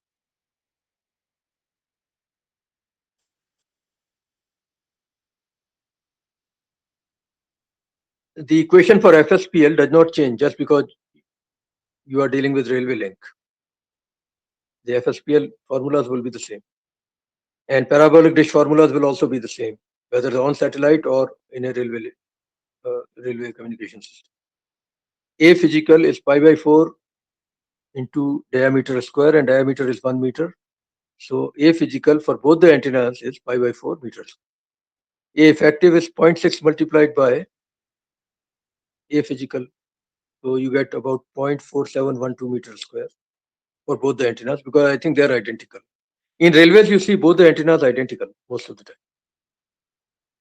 The equation for FSPL does not change just because you are dealing with railway link. The FSPL formulas will be the same. And parabolic dish formulas will also be the same, whether on satellite or in a railway communication system. A physical is pi by 4 into diameter square, and diameter is 1 meter. So A physical for both the antennas is pi by 4 meters. A effective is 0.6 multiplied by A physical. So you get about 0.4712 meters square for both the antennas, because I think they are identical. In railways, you see both the antennas identical most of the time.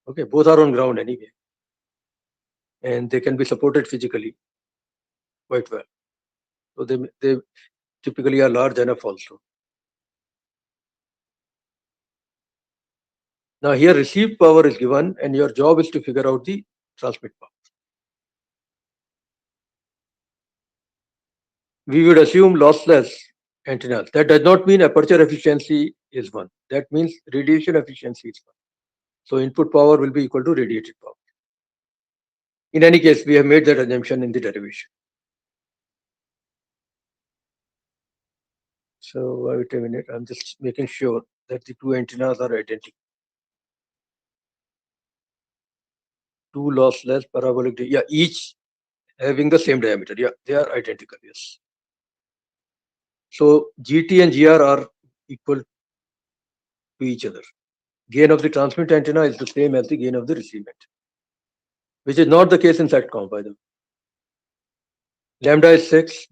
Okay, both are on ground anyway, and they can be supported physically quite well. So they typically are large enough also. Now here received power is given, and your job is to figure out the transmit power. We would assume lossless antennas. That does not mean aperture efficiency is 1. That means radiation efficiency is 1. So input power will be equal to radiated power. In any case, we have made that assumption in the derivation. So wait a minute, I'm just making sure that the two antennas are identical. Two lossless parabolic, yeah, each having the same diameter. Yeah, they are identical, yes. So GT and GR are equal to each other. Gain of the transmit antenna is the same as the gain of the receive antenna, which is not the case in SATCOM, by the way. Lambda is 6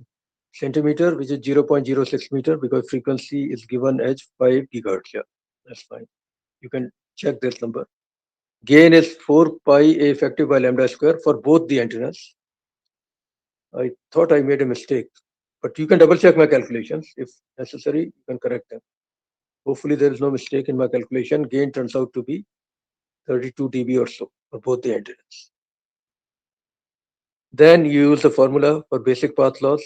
centimeter, which is 0.06 meter, because frequency is given as 5 gigahertz. Yeah, that's fine. You can check this number. Gain is 4 pi A effective by lambda square for both the antennas. I thought I made a mistake, but you can double check my calculations. If necessary, you can correct them. Hopefully, there is no mistake in my calculation. Gain turns out to be 32 dB or so for both the antennas. Then you use the formula for basic path loss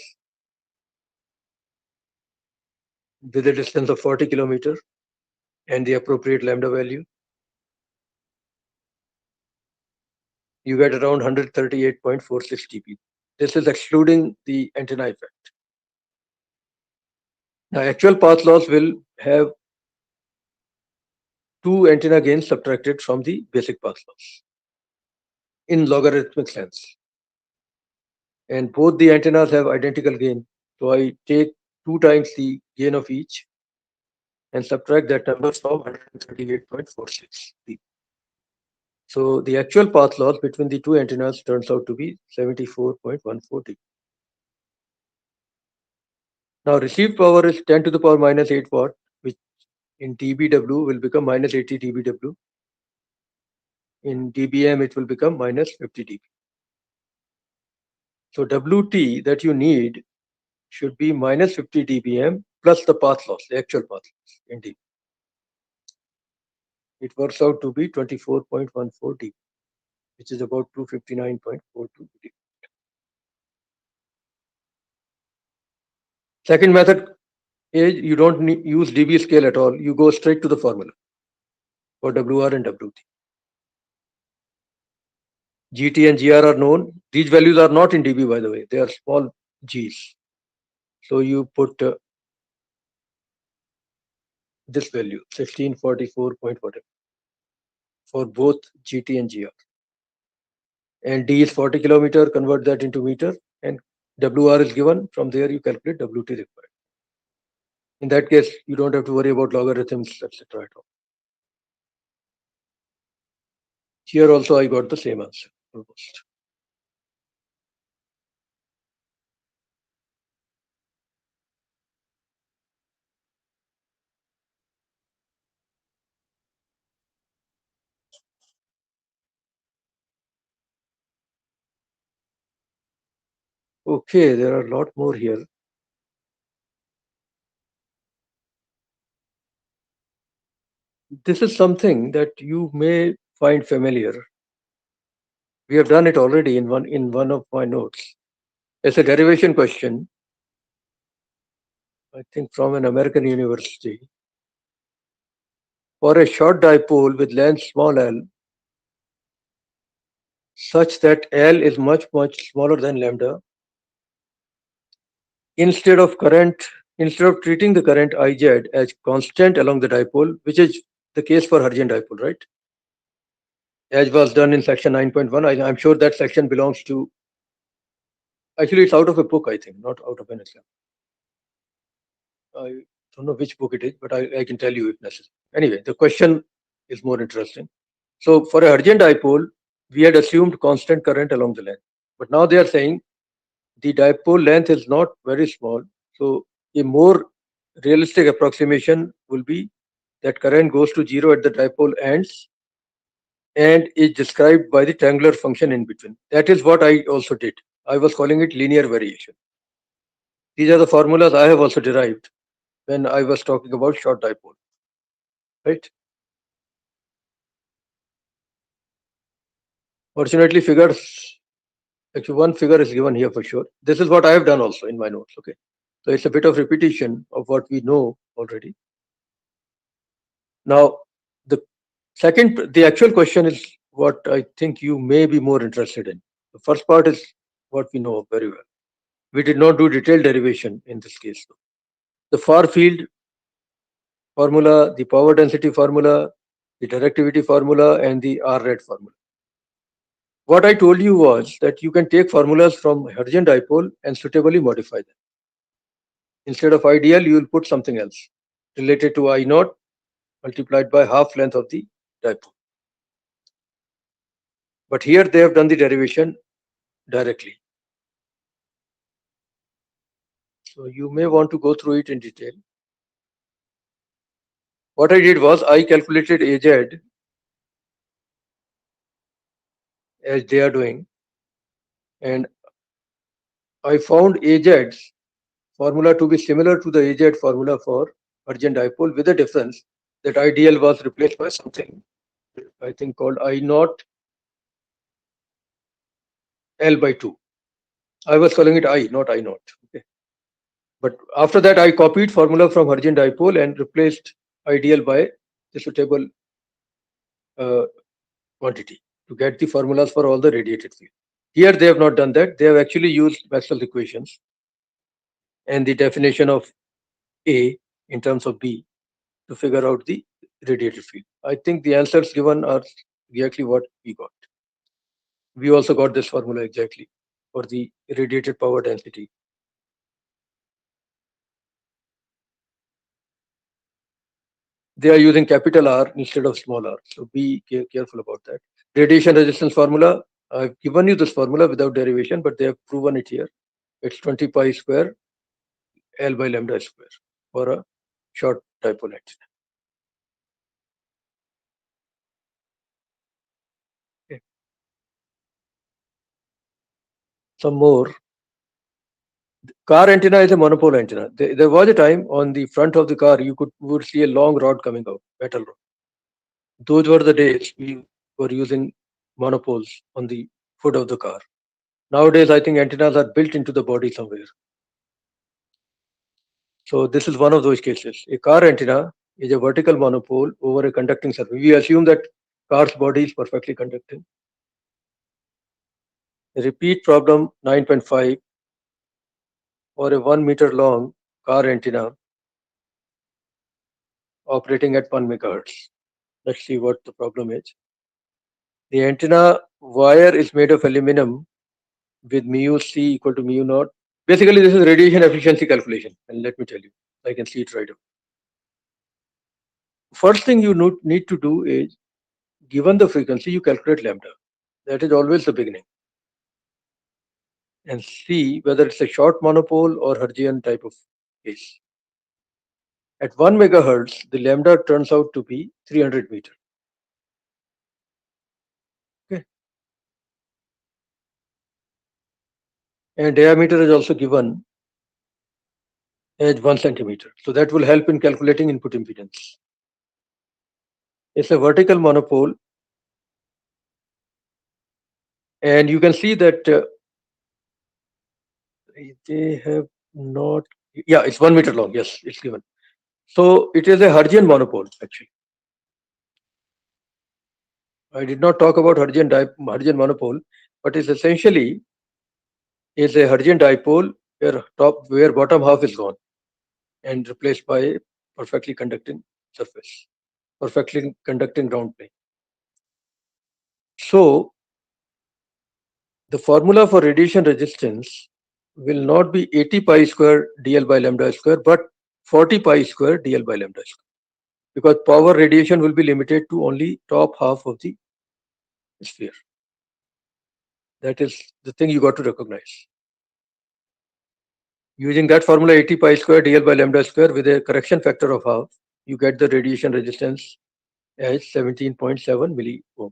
with a distance of 40 kilometer and the appropriate lambda value. You get around 138.46 dB. This is excluding the antenna effect. Now, actual path loss will have two antenna gains subtracted from the basic path loss in logarithmic sense. And both the antennas have identical gain. So I take 2 times the gain of each and subtract that number from 138.46. So the actual path loss between the two antennas turns out to be 74.140. Now received power is 10 to the power minus 8 watt, which in dBW will become minus 80 dBW. In dBm it will become minus 50 dB. So WT that you need should be minus 50 dBm plus the path loss, the actual path loss in dB. It works out to be 24.14 dB, which is about 259.42 dB. Second method is you don't use dB scale at all. You go straight to the formula for WR and WT. GT and GR are known. These values are not in dB, by the way. They are small g's. So you put this value, 1644 point whatever, for both GT and GR. And D is 40 kilometer, convert that into meter, and WR is given. From there, you calculate WT required. In that case, you don't have to worry about logarithms, etc. at all. Here also, I got the same answer almost. Okay, there are a lot more here. This is something that you may find familiar. We have done it already in one of my notes. It's a derivation question, I think from an American university. For a short dipole with length small l, such that L is much, much smaller than lambda, instead of current, instead of treating the current Iz as constant along the dipole, which is the case for Hertzian dipole, right? As was done in section 9.1, I'm sure that section belongs to, actually it's out of a book, I think, not out of an exam. I don't know which book it is, but I can tell you if necessary. Anyway, the question is more interesting. So for a Hertzian dipole, we had assumed constant current along the length. But now they are saying the dipole length is not very small. So a more realistic approximation will be that current goes to zero at the dipole ends and is described by the triangular function in between. That is what I also did. I was calling it linear variation. These are the formulas I have also derived when I was talking about short dipole, right? Fortunately, actually one figure is given here for sure. This is what I have done also in my notes, okay? So it's a bit of repetition of what we know already. Now, the actual question is what I think you may be more interested in. The first part is what we know very well. We did not do detailed derivation in this case, though. The far field formula, the power density formula, the directivity formula, and the R-red formula. What I told you was that you can take formulas from Hertzian dipole and suitably modify them. Instead of ideal, you will put something else related to I naught multiplied by half length of the dipole. But here they have done the derivation directly. So you may want to go through it in detail. What I did was I calculated Az as they are doing, and I found Az's formula to be similar to the Az formula for Hertzian dipole, with the difference that ideal was replaced by something I think called I naught L by 2. I was calling it I, not I naught. Okay. But after that, I copied formula from Hertzian dipole and replaced ideal by the suitable quantity to get the formulas for all the radiated field. Here they have not done that. They have actually used Maxwell's equations and the definition of A in terms of B to figure out the radiated field. I think the answers given are exactly what we got. We also got this formula exactly for the radiated power density. They are using capital R instead of small r. So be careful about that. Radiation resistance formula, I've given you this formula without derivation, but they have proven it here. It's 20 pi square L by lambda square for a short dipole antenna. Okay. Some more. Car antenna is a monopole antenna. There was a time on the front of the car would see a long rod coming out, metal rod. Those were the days we were using monopoles on the hood of the car. Nowadays, I think antennas are built into the body somewhere. So this is one of those cases. A car antenna is a vertical monopole over a conducting surface. We assume that car's body is perfectly conducting. Repeat problem 9.5 for a 1 meter long car antenna operating at 1 megahertz. Let's see what the problem is. The antenna wire is made of aluminum with mu C equal to mu naught. Basically, this is radiation efficiency calculation. And let me tell you, I can see it right away. First thing you need to do is, given the frequency, you calculate lambda. That is always the beginning. And see whether it's a short monopole or Hertzian type of case. At 1 megahertz, the lambda turns out to be 300 meters. Okay. And diameter is also given as 1 centimeter. So that will help in calculating input impedance. It's a vertical monopole, and you can see that they have not. Yeah, it's 1 meter long. Yes, it's given. So it is a Hertzian monopole actually. I did not talk about Hertzian monopole, but it's essentially is a Hertzian dipole where bottom half is gone and replaced by a perfectly conducting surface, perfectly conducting ground plane. So the formula for radiation resistance will not be 80 pi square dl by lambda square, but 40 pi square dl by lambda square, because power radiation will be limited to only top half of the sphere. That is the thing you got to recognize. Using that formula 80 pi square dl by lambda square with a correction factor of half, you get the radiation resistance as 17.7 milliohm.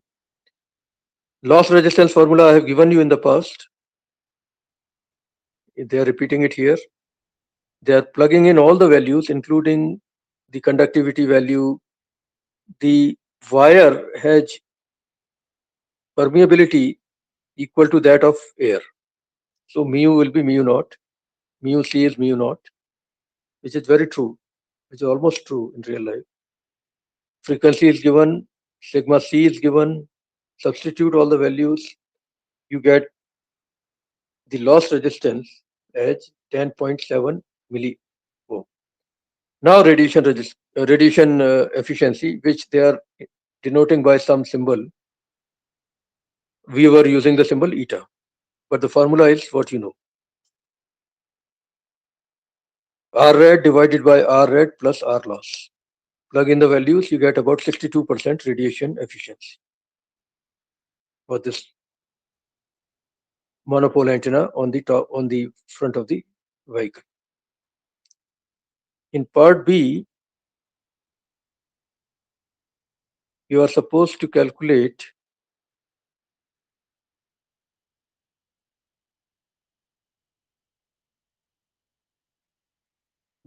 Loss resistance formula I have given you in the past. They are repeating it here. They are plugging in all the values, including the conductivity value. The wire has permeability equal to that of air. So mu will be mu naught. Mu c is mu naught, which is very true, which is almost true in real life. Frequency is given, sigma c is given. Substitute all the values, you get the loss resistance as 10.7 milliohm. Now radiation efficiency, which they are denoting by some symbol. We were using the symbol eta, but the formula is what you know. R rad divided by R rad plus R loss. Plug in the values, you get about 62% radiation efficiency for this monopole antenna on the front of the vehicle. In part B, you are supposed to calculate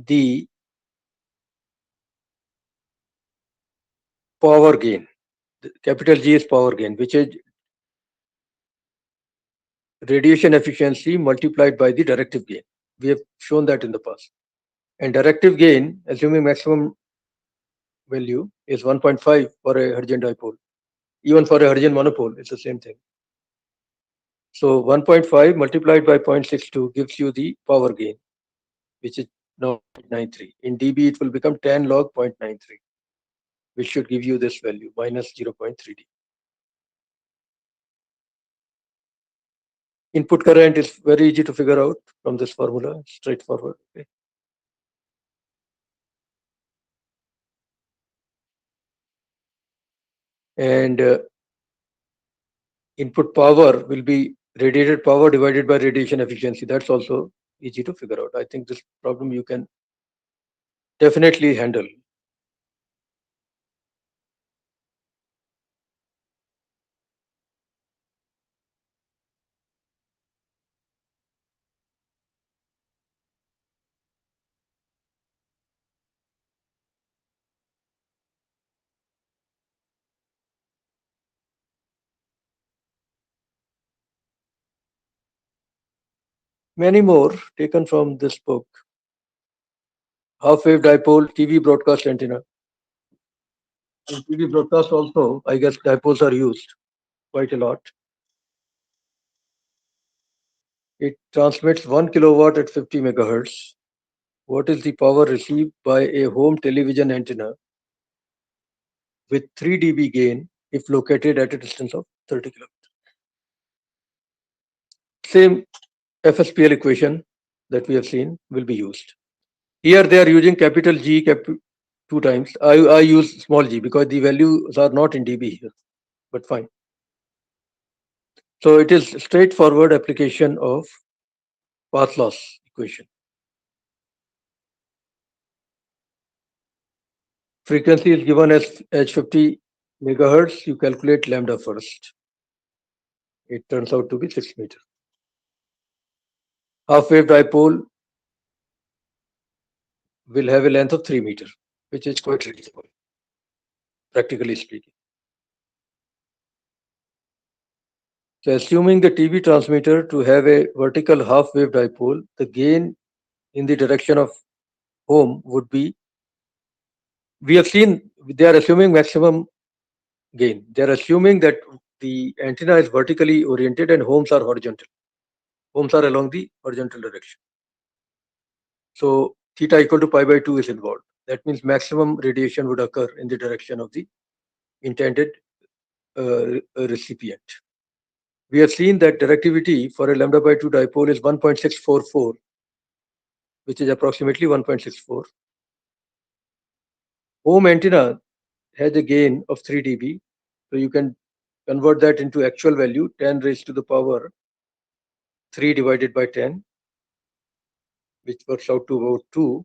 the power gain. The capital G is power gain, which is radiation efficiency multiplied by the directive gain. We have shown that in the past. And directive gain, assuming maximum value, is 1.5 for a Hertzian dipole. Even for a Hertzian monopole, it's the same thing. So 1.5 multiplied by 0.62 gives you the power gain, which is now 0.93. In dB, it will become 10 log 0.93, which should give you this value, minus 0.3 dB. Input current is very easy to figure out from this formula, straightforward. Okay. And input power will be radiated power divided by radiation efficiency. That's also easy to figure out. I think this problem you can definitely handle. Many more taken from this book. Half-wave dipole, TV broadcast antenna. In TV broadcast also, I guess dipoles are used quite a lot. It transmits 1 kilowatt at 50 megahertz. What is the power received by a home television antenna with 3 dB gain if located at a distance of 30 kilometers? Same FSPL equation that we have seen will be used. Here they are using capital G two times. I use small g because the values are not in dB here, but fine. So it is straightforward application of path loss equation. Frequency is given as 50 megahertz. You calculate lambda first. It turns out to be 6 meters. Half-wave dipole will have a length of 3 meters, which is quite reasonable. practically speaking. So assuming the TV transmitter to have a vertical half-wave dipole, the gain in the direction of home would be, we have seen they are assuming maximum gain. They are assuming that the antenna is vertically oriented and homes are horizontal. Homes are along the horizontal direction. So theta equal to pi by 2 is involved. That means maximum radiation would occur in the direction of the intended recipient. We have seen that directivity for a lambda by 2 dipole is 1.644, which is approximately 1.64. Home antenna has a gain of 3 dB. So you can convert that into actual value, 10 raised to the power 3 divided by 10, which works out to about 2.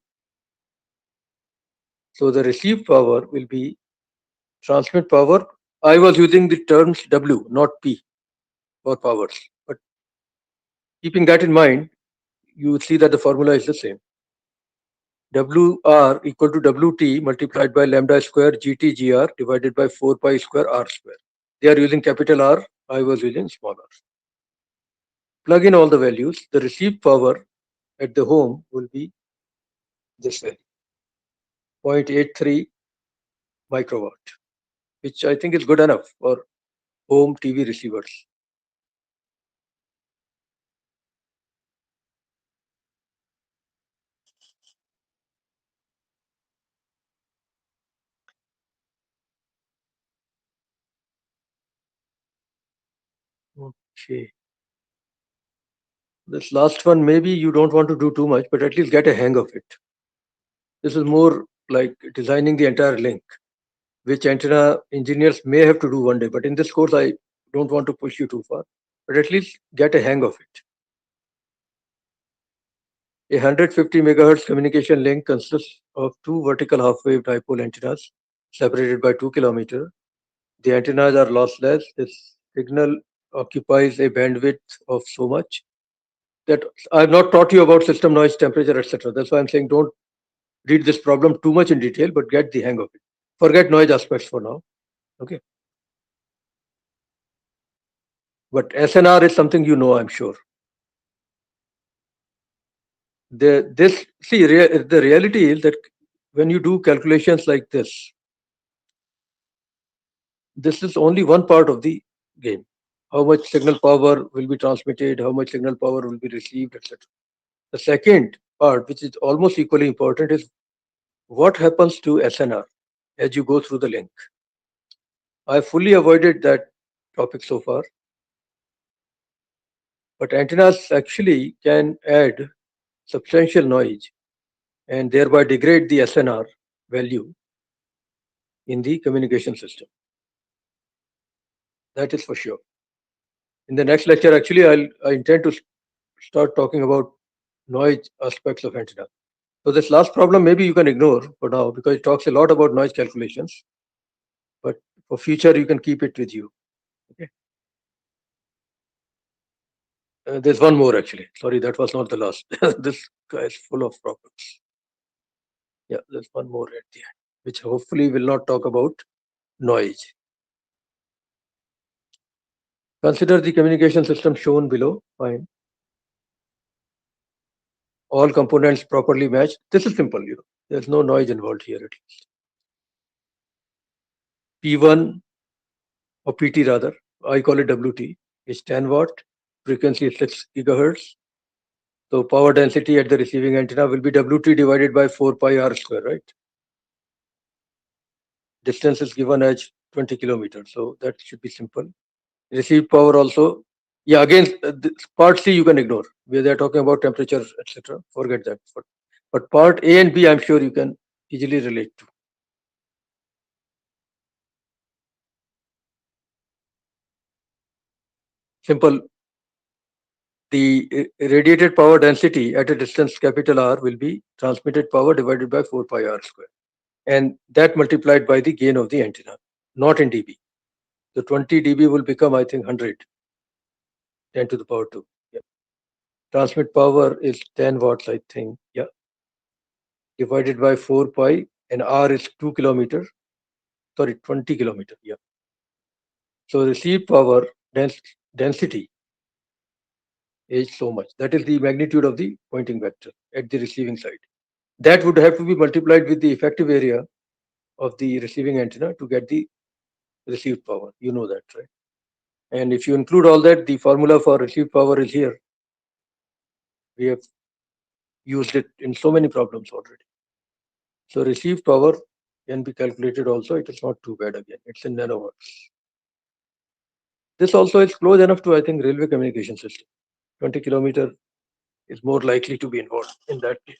So the received power will be transmit power. I was using the terms W, not P for powers. But keeping that in mind, you see that the formula is the same. WR equal to WT multiplied by lambda square GT/GR divided by 4 pi square R square. They are using capital R, I was using small r. Plug in all the values. The received power at the home will be this value, 0.83 microwatt, which I think is good enough for home TV receivers. Okay. This last one, maybe you don't want to do too much, but at least get a hang of it. This is more like designing the entire link, which antenna engineers may have to do one day. But in this course, I don't want to push you too far, but at least get a hang of it. A 150 megahertz communication link consists of two vertical half-wave dipole antennas separated by 2 kilometers. The antennas are lossless. This signal occupies a bandwidth of so much that I've not taught you about system noise, temperature, etc. That's why I'm saying don't read this problem too much in detail, but get the hang of it. Forget noise aspects for now. Okay. But SNR is something you know, I'm sure. The reality is that when you do calculations like this is only one part of the game. How much signal power will be transmitted, how much signal power will be received, etc. The second part, which is almost equally important, is what happens to SNR as you go through the link. I fully avoided that topic so far, but antennas actually can add substantial noise and thereby degrade the SNR value in the communication system. That is for sure. In the next lecture, actually, I intend to start talking about noise aspects of antenna. So this last problem, maybe you can ignore for now because it talks a lot about noise calculations. But for future, you can keep it with you. Okay. There's one more actually. Sorry, that was not the last. This guy is full of problems. Yeah, there's one more at the end, which hopefully will not talk about noise. Consider the communication system shown below. Fine. All components properly matched. This is simple, There's no noise involved here at least. P1 or PT rather, I call it WT, is 10 watt, frequency is 6 gigahertz. So power density at the receiving antenna will be WT divided by 4 pi R square, right? Distance is given as 20 kilometers, so that should be simple. Received power also, yeah, again, part C you can ignore, where they're talking about temperature, etc. Forget that. But part A and B, I'm sure you can easily relate to. Simple. The radiated power density at a distance capital R will be transmitted power divided by 4 pi R square. And that multiplied by the gain of the antenna, not in dB. So 20 dB will become, I think, 100, 10 to the power 2. Yeah. Transmit power is 10 watts, I think. Yeah. Divided by 4 pi, and R is 2 kilometers. sorry, 20 kilometer. Yeah. So received power density is so much. That is the magnitude of the pointing vector at the receiving side. That would have to be multiplied with the effective area of the receiving antenna to get the received power. You know that, right? And if you include all that, the formula for received power is here. We have used it in so many problems already. So received power can be calculated also. It is not too bad again. It's in nanowatts. This also is close enough to, I think, railway communication system. 20 kilometer is more likely to be involved in that case.